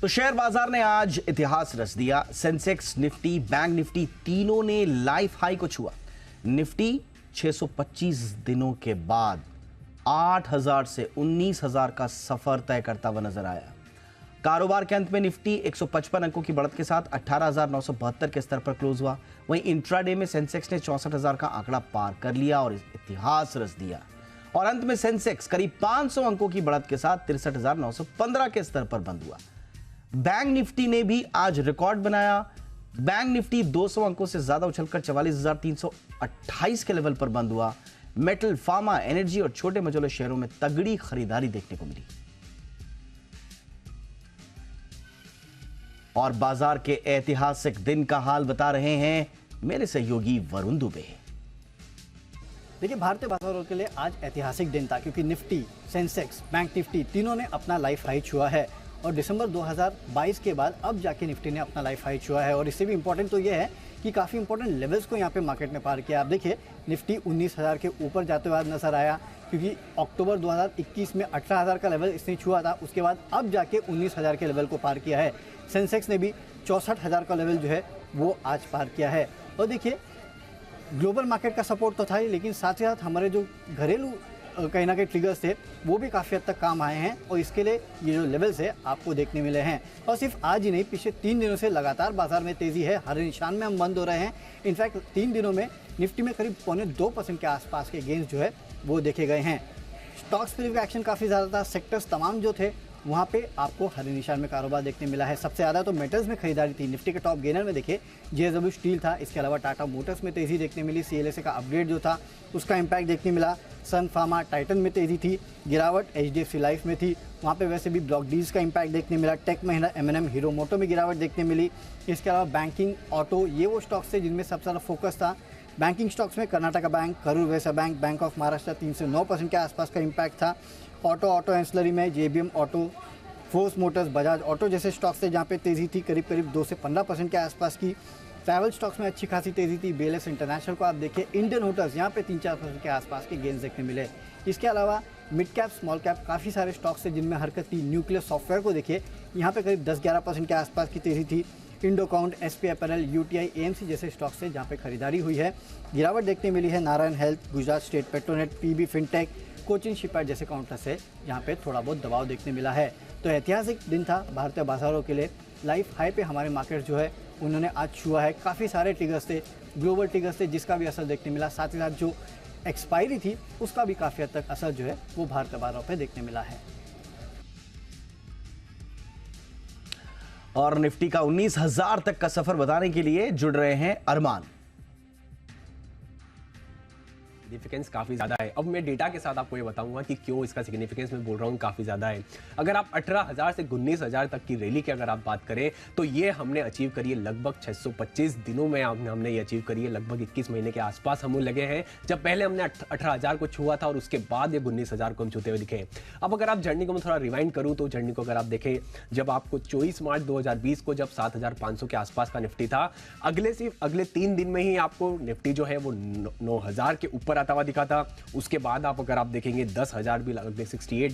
तो शेयर बाजार ने आज इतिहास रच दिया। सेंसेक्स, निफ्टी, बैंक निफ्टी तीनों ने लाइफ हाई को छुआ। निफ्टी 625 दिनों के बाद 8,000 से 19,000 का सफर तय करता हुआ नजर आया। कारोबार के अंत में निफ्टी 155 अंकों की बढ़त के साथ 18,972 के स्तर पर क्लोज हुआ। वहीं इंट्राडे में सेंसेक्स ने 64,000 का आंकड़ा पार कर लिया और इतिहास रच दिया। और अंत में सेंसेक्स करीब 500 अंकों की बढ़त के साथ 63,915 के स्तर पर बंद हुआ। बैंक निफ्टी ने भी आज रिकॉर्ड बनाया। बैंक निफ्टी 200 अंकों से ज्यादा उछलकर 44,328 के लेवल पर बंद हुआ। मेटल, फार्मा, एनर्जी और छोटे मझोले शेयरों में तगड़ी खरीदारी देखने को मिली। और बाजार के ऐतिहासिक दिन का हाल बता रहे हैं मेरे सहयोगी वरुण दुबे।
देखिए, भारतीय बाजारों के लिए आज ऐतिहासिक दिन था क्योंकि निफ्टी, सेंसेक्स, बैंक निफ्टी तीनों ने अपना लाइफ हाई छुआ है और दिसंबर 2022 के बाद अब जाके निफ्टी ने अपना लाइफ हाई छुआ है। और इससे भी इम्पोर्टेंट तो ये है कि काफ़ी इंपॉर्टेंट लेवल्स को यहाँ पे मार्केट ने पार किया। आप देखिए, निफ्टी 19,000 के ऊपर जाते हुए नजर आया क्योंकि अक्टूबर 2021 में 18,000 का लेवल इसने छुआ था, उसके बाद अब जाके 19,000 के लेवल को पार किया है। सेंसेक्स ने भी 64,000 का लेवल जो है वो आज पार किया है। और देखिए, ग्लोबल मार्केट का सपोर्ट तो था ही, लेकिन साथ ही साथ हमारे जो घरेलू कहीं ना कहीं ट्रिगर्स थे वो भी काफ़ी हद तक काम आए हैं और इसके लिए ये जो लेवल्स है आपको देखने मिले हैं। और सिर्फ आज ही नहीं, पिछले 3 दिनों से लगातार बाजार में तेज़ी है, हर निशान में हम बंद हो रहे हैं। इनफैक्ट 3 दिनों में निफ्टी में करीब 0.25% के आसपास के गेंस जो है वो देखे गए हैं। स्टॉक्स पर भी एक्शन काफ़ी ज़्यादा था, सेक्टर्स तमाम जो थे वहाँ पे आपको हरे निशान में कारोबार देखने मिला है। सबसे ज़्यादा तो मेटल्स में खरीदारी थी। निफ्टी के टॉप गेनर में देखिए JSW स्टील था, इसके अलावा टाटा मोटर्स में तेज़ी देखने मिली, CLSA का अपग्रेड जो था उसका इम्पैक्ट देखने मिला, सन फार्मा, टाइटन में तेज़ी थी, गिरावट HDFC लाइफ में थी, वहाँ पे वैसे भी ब्लॉक डील्स का इम्पैक्ट देखने मिला, टेक महिंद्रा, M&M, हीरो मोटो में गिरावट देखने मिली। इसके अलावा बैंकिंग, ऑटो, ये वो स्टॉक्स थे जिनमें सबसे ज़्यादा फोकस था। बैंकिंग स्टॉक्स में कर्नाटका बैंक, करूर वैसा बैंक, बैंक ऑफ महाराष्ट्र 3 से 9% के आसपास का इम्पैक्ट था। ऑटो एंसिलरी में JBM auto, force Motors, Bajaj auto जैसे स्टॉक्स थे जहाँ पे तेज़ी थी करीब 2 से 15% के आसपास की। ट्रैवल स्टॉक्स में अच्छी खासी तेज़ी थी। BLS इंटरनेशनल को आप देखिए, इंडियन होटल्स यहाँ पे 3-4% के आसपास के गेंस देखने मिले। इसके अलावा मिड कैप, स्मॉल कैप काफ़ी सारे स्टॉक्स थे जिनमें हरकत थी। न्यूक्लियर सॉफ्टवेयर को देखिए, यहाँ पे करीब 10-11% के आसपास की तेज़ी थी। Indo Count, SP apparel, UTI, AMC जैसे स्टॉक्स थे जहाँ पे खरीदारी हुई है। गिरावट देखने मिली है Narayan health, Gujarat state Petronet, PB fintech, Cochin shipyard जैसे काउंटर से यहाँ पे थोड़ा बहुत दबाव देखने मिला है। तो ऐतिहासिक दिन था भारतीय बाजारों के लिए। लाइफ हाई पे हमारे मार्केट जो है उन्होंने आज छुआ है। काफ़ी सारे ट्रिगर्स थे, ग्लोबल ट्रिगर्स थे जिसका भी असर देखने मिला। साथ ही साथ जो एक्सपायरी थी उसका भी काफ़ी हद तक असर जो है वो भारतीय बाजारों पे देखने मिला है।
और निफ्टी का 19,000 तक का सफर बताने के लिए जुड़ रहे हैं अरमान।
सिग्निफिकेंस काफ़ी ज़्यादा है। अब मैं डेटा के साथ आपको ये बताऊंगा कि क्यों इसका सिग्निफिकेंस मैं बोल रहा हूँ काफ़ी ज़्यादा है। अगर आप 18,000 से 19,000 तक की रैली की अगर आप बात करें तो ये हमने अचीव करी है लगभग 625 दिनों में हमने ये अचीव करी है। लगभग 21 महीने के आसपास हम लगे हैं जब पहले हमने 18,000 को छुआ था और उसके बाद ये 19,000 को हम छूते हुए दिखे। अब अगर आप जर्नी को मैं थोड़ा रिवाइंड करूँ तो जर्नी को अगर आप देखें, जब आपको 24 मार्च 2020 को जब 7,500 के आसपास का निफ्टी था, अगले 3 दिन में ही आपको निफ्टी जो है वो 9,000 के ऊपर आता हुआ दिखा था। उसके बाद आप अगर आप देखेंगे 10,000 भी लगभग 68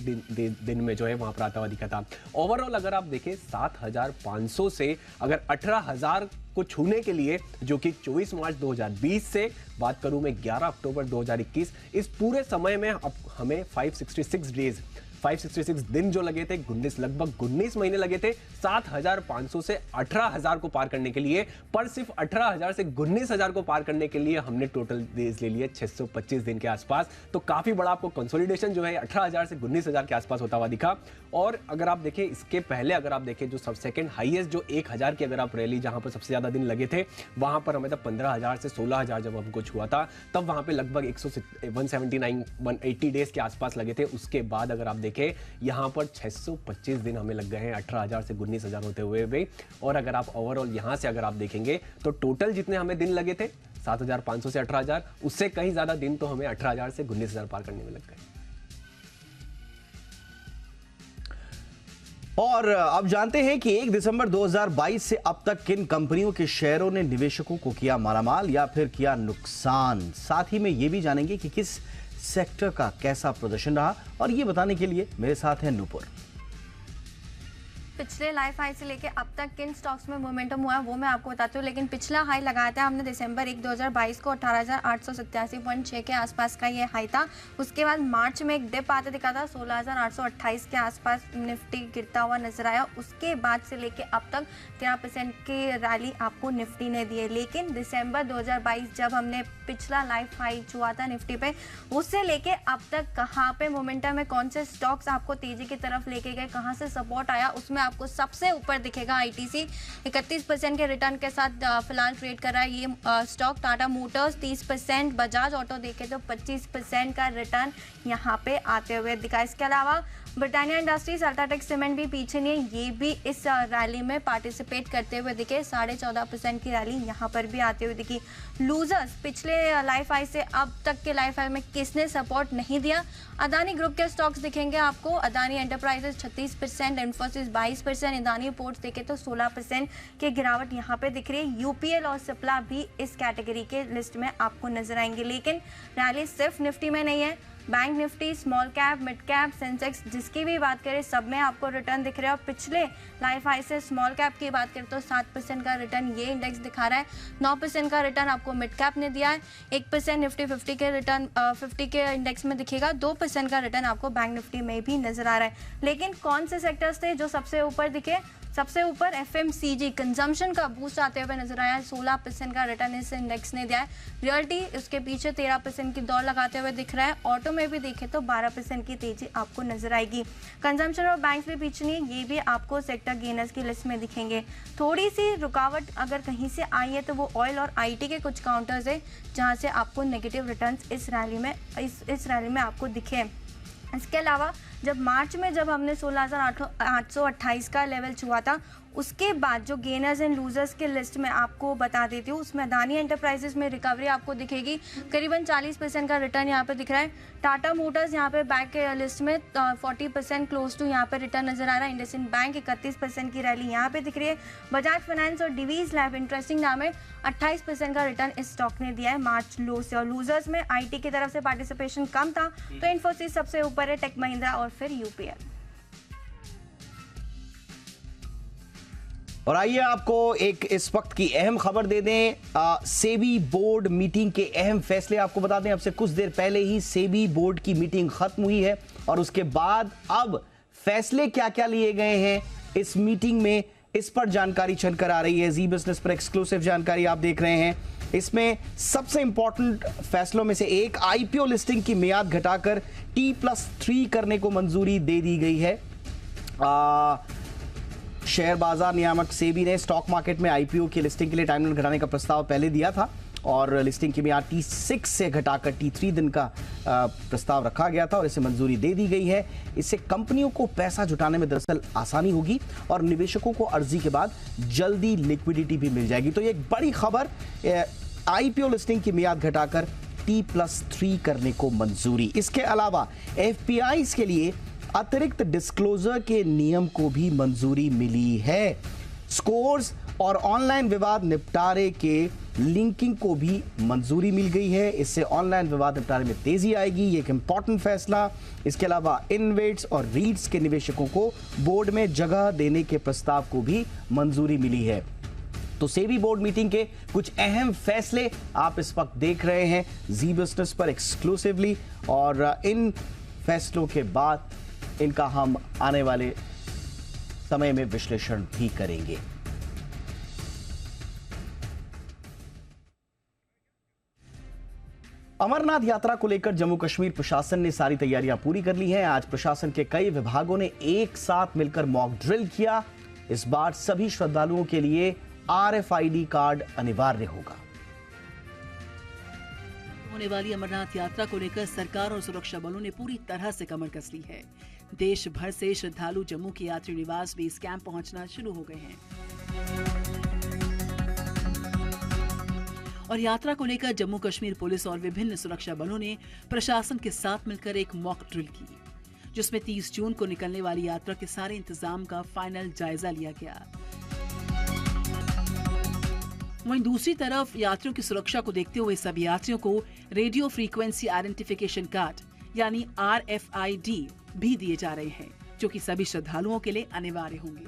दिन में जो है वहां पर आता हुआ दिखा था। ओवरऑल अगर आप देखें 7,500 से अगर 18,000 को छूने के लिए, जो कि 24 मार्च 2020 से बात करूं मैं 11 अक्टूबर 2021, इस पूरे समय में अब हमें 566 दिन जो लगे थे, लगभग 19 महीने लगे थे 7,500 से 18,000 को पार करने के लिए। पर सिर्फ 18,000 से 19,000 को पार करने के लिए हमने टोटल डेज ले लिए 625 दिन के आसपास। तो काफी बड़ा आपको कंसोलिडेशन जो है 18,000 से 19,000 के आसपास होता हुआ दिखा। और अगर आप देखें इसके पहले, अगर आप देखें जो सब सेकंड हाईएस्ट जो 1,000 की अगर आप रैली जहां पर सबसे ज्यादा दिन लगे थे, वहां पर हमें तब 15,000 से 16,000 जब हमको छुआ था, तब वहां पे लगभग 179-180 डेज के आसपास लगे थे। उसके बाद अगर आप देखें यहां पर 625 दिन हमें लग गए हैं 18,000 से 19,000 होते हुए भी। और अगर आप ओवरऑल यहां से अगर आप देखेंगे तो टोटल जितने हमें दिन लगे थे 7,500 से 18,000, उससे कहीं ज्यादा दिन तो हमें 18,000 से 19,000 पार करने में लग गए।
और अब जानते हैं कि 1 दिसंबर 2022 से अब तक किन कंपनियों के शेयरों ने निवेशकों को किया मालामाल या फिर किया नुकसान। साथ ही में ये भी जानेंगे कि किस सेक्टर का कैसा प्रदर्शन रहा, और ये बताने के लिए मेरे साथ हैं नूपुर।
पिछले लाइफ हाई से लेके अब तक किन स्टॉक्स में मोमेंटम हुआ है वो मैं आपको बताती हूँ। लेकिन पिछला हाई लगाया था हमने दिसंबर 1, 2022 को 18,887.6 के आसपास का ये हाई था। उसके बाद मार्च में एक डिप आते दिखा था, 16,828 के आसपास निफ्टी गिरता हुआ नजर आया। उसके बाद से लेके अब तक 13% की रैली आपको निफ्टी ने दी है। लेकिन दिसंबर 2022 जब हमने पिछला लाइफ हाई छुआ था निफ्टी पे, उससे लेके अब तक कहाँ पे मोमेंटम है, कौन से स्टॉक्स आपको तेजी की तरफ लेके गए, कहाँ से सपोर्ट आया, उसमें आपको सबसे ऊपर दिखेगा आईटीसी 31% के रिटर्न के साथ फिलहाल ट्रेड कर रहा है ये stock. Tata Motors 30%, Bajaj auto देखे तो 25% का रिटर्न यहाँ पे आते हुए दिखा। इसके अलावा ब्रिटानिया इंडस्ट्रीज, अल्ट्राटेक सीमेंट भी पीछे नहीं है, ये भी इस रैली में पार्टिसिपेट करते हुए दिखे। 14.5% की रैली यहाँ पर भी आते हुए दिखी। लूजर्स, पिछले लाइफ हाई से अब तक के लाइफ हाई में किसने सपोर्ट नहीं दिया? अदानी ग्रुप के स्टॉक्स दिखेंगे आपको। अदानी एंटरप्राइजेस 36%, इन्फोसिस 22%, अदानी पोर्ट्स देखे तो 16% की गिरावट यहाँ पे दिख रही है। यूपीएल और सिप्ला भी इस कैटेगरी के लिस्ट में आपको नजर आएंगे। लेकिन रैली सिर्फ निफ्टी में नहीं है, bank Nifty, small cap, mid cap, Sensex जिसकी भी बात करें सब में आपको रिटर्न दिख रहा है। और पिछले लाइफ हाई से स्मॉल कैप की बात करें तो 7% का रिटर्न ये इंडेक्स दिखा रहा है। 9% का रिटर्न आपको मिड कैप ने दिया है। 1% निफ्टी 50 के रिटर्न 50 के इंडेक्स में दिखेगा। 2% का रिटर्न आपको बैंक निफ्टी में भी नजर आ रहा है। लेकिन कौन से सेक्टर्स थे जो सबसे ऊपर दिखे? सबसे ऊपर एफएमसीजी, कंजम्पशन का बूस्ट आते हुए नजर आया। 16% का रिटर्न इस इंडेक्स ने दिया है। रियल्टी उसके पीछे 13% की दौड़ लगाते हुए दिख रहा है। ऑटो में भी देखें तो 12% की तेजी आपको नजर आएगी। कंजम्पशन और बैंक्स भी पीछे नहीं, ये भी आपको सेक्टर गेनर्स की लिस्ट में दिखेंगे। थोड़ी सी रुकावट अगर कहीं से आई है तो वो ऑयल और आईटी के कुछ काउंटर्स है जहाँ से आपको नेगेटिव रिटर्न्स इस रैली में आपको दिखे। इसके अलावा जब मार्च में जब हमने 16,828 का लेवल छुआ था, उसके बाद जो गेनर्स एंड लूजर्स के लिस्ट में आपको बता देती हूँ, उसमें अदानी एंटरप्राइजेस में रिकवरी आपको दिखेगी। करीबन 40% का रिटर्न यहाँ पे दिख रहा है। टाटा मोटर्स यहाँ पे बैक के लिस्ट में 40% क्लोज टू यहाँ पे रिटर्न नजर आ रहा है। इंडसइंड बैंक 31% की रैली यहाँ पे दिख रही है। बजाज फाइनेंस और डिवीज लैब इंटरेस्टिंग नाम है, 28% का रिटर्न इस स्टॉक ने दिया है मार्च लो से। और लूजर्स में आईटी की तरफ से पार्टिसिपेशन कम था तो इन्फोसिस सबसे ऊपर है, टेक महिंद्रा और फिर यूपीएल।
और आइए आपको एक इस वक्त की अहम खबर दे दें। सेबी बोर्ड मीटिंग के अहम फैसले आपको बता दें। अब से कुछ देर पहले ही सेबी बोर्ड की मीटिंग खत्म हुई है और उसके बाद अब फैसले क्या क्या लिए गए हैं इस मीटिंग में, इस पर जानकारी चलकर आ रही है। जी बिजनेस पर एक्सक्लूसिव जानकारी आप देख रहे हैं। इसमें सबसे इंपॉर्टेंट फैसलों में से एक, आईपीओ लिस्टिंग की मियाद घटाकर T+3 करने को मंजूरी दे दी गई है। शेयर बाजार नियामक सेबी ने स्टॉक मार्केट में आईपीओ की लिस्टिंग के लिए टाइमलाइन घटाने का प्रस्ताव पहले दिया था और लिस्टिंग की मियाद T6 से घटाकर T3 दिन का प्रस्ताव रखा गया था और इसे मंजूरी दे दी गई है। इससे कंपनियों को पैसा जुटाने में दरअसल आसानी होगी और निवेशकों को अर्जी के बाद जल्दी लिक्विडिटी भी मिल जाएगी। तो ये एक बड़ी खबर, आईपीओ लिस्टिंग की मियाद घटाकर T+3 करने को मंजूरी। इसके अलावा एफपीआईज के लिए अतिरिक्त डिस्क्लोजर के नियम को भी मंजूरी मिली है। स्कोर्स और ऑनलाइन विवाद निपटारे के लिंकिंग को भी मंजूरी मिल गई है। इससे ऑनलाइन विवाद निपटारे में तेजी आएगी, ये एक इंपॉर्टेंट फैसला। इसके अलावा इनवेट्स और रीट्स के निवेशकों को बोर्ड में जगह देने के प्रस्ताव को भी मंजूरी मिली है। तो सेबी बोर्ड मीटिंग के कुछ अहम फैसले आप इस वक्त देख रहे हैं जी बिजनेस पर एक्सक्लूसिवली, और इन फैसलों के बाद इनका हम आने वाले समय में विश्लेषण भी करेंगे। अमरनाथ यात्रा को लेकर जम्मू कश्मीर प्रशासन ने सारी तैयारियां पूरी कर ली हैं। आज प्रशासन के कई विभागों ने एक साथ मिलकर मॉक ड्रिल किया। इस बार सभी श्रद्धालुओं के लिए RFID कार्ड अनिवार्य होगा।
होने वाली अमरनाथ यात्रा को लेकर सरकार और सुरक्षा बलों ने पूरी तरह से कमर कस ली है। देश भर से श्रद्धालु जम्मू के यात्री निवास बेस कैंप पहुंचना शुरू हो गए हैं और यात्रा को लेकर जम्मू कश्मीर पुलिस और विभिन्न सुरक्षा बलों ने प्रशासन के साथ मिलकर एक मॉक ड्रिल की, जिसमें 30 जून को निकलने वाली यात्रा के सारे इंतजाम का फाइनल जायजा लिया गया। वहीं दूसरी तरफ यात्रियों की सुरक्षा को देखते हुए सभी यात्रियों को रेडियो फ्रीक्वेंसी आइडेंटिफिकेशन कार्ड यानी RFID भी दिए जा रहे हैं, जो कि सभी श्रद्धालुओं के लिए अनिवार्य होंगे।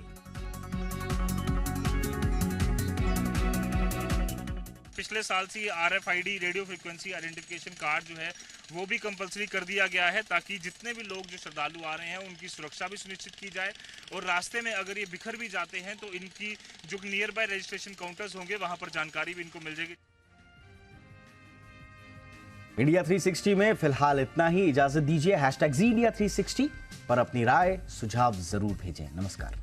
पिछले साल से RFID radio frequency identification card जो है वो भी कंपलसरी कर दिया गया है, ताकि जितने भी लोग जो श्रद्धालु आ रहे हैं उनकी सुरक्षा भी सुनिश्चित की जाए और रास्ते में अगर ये बिखर भी जाते हैं तो इनकी जो नियर बाय रजिस्ट्रेशन काउंटर्स होंगे वहां पर जानकारी भी इनको मिल जाएगी।
इंडिया 360 में फिलहाल इतना ही। इजाजत दीजिए। #ZIndia360 पर अपनी राय सुझाव जरूर भेजें। नमस्कार।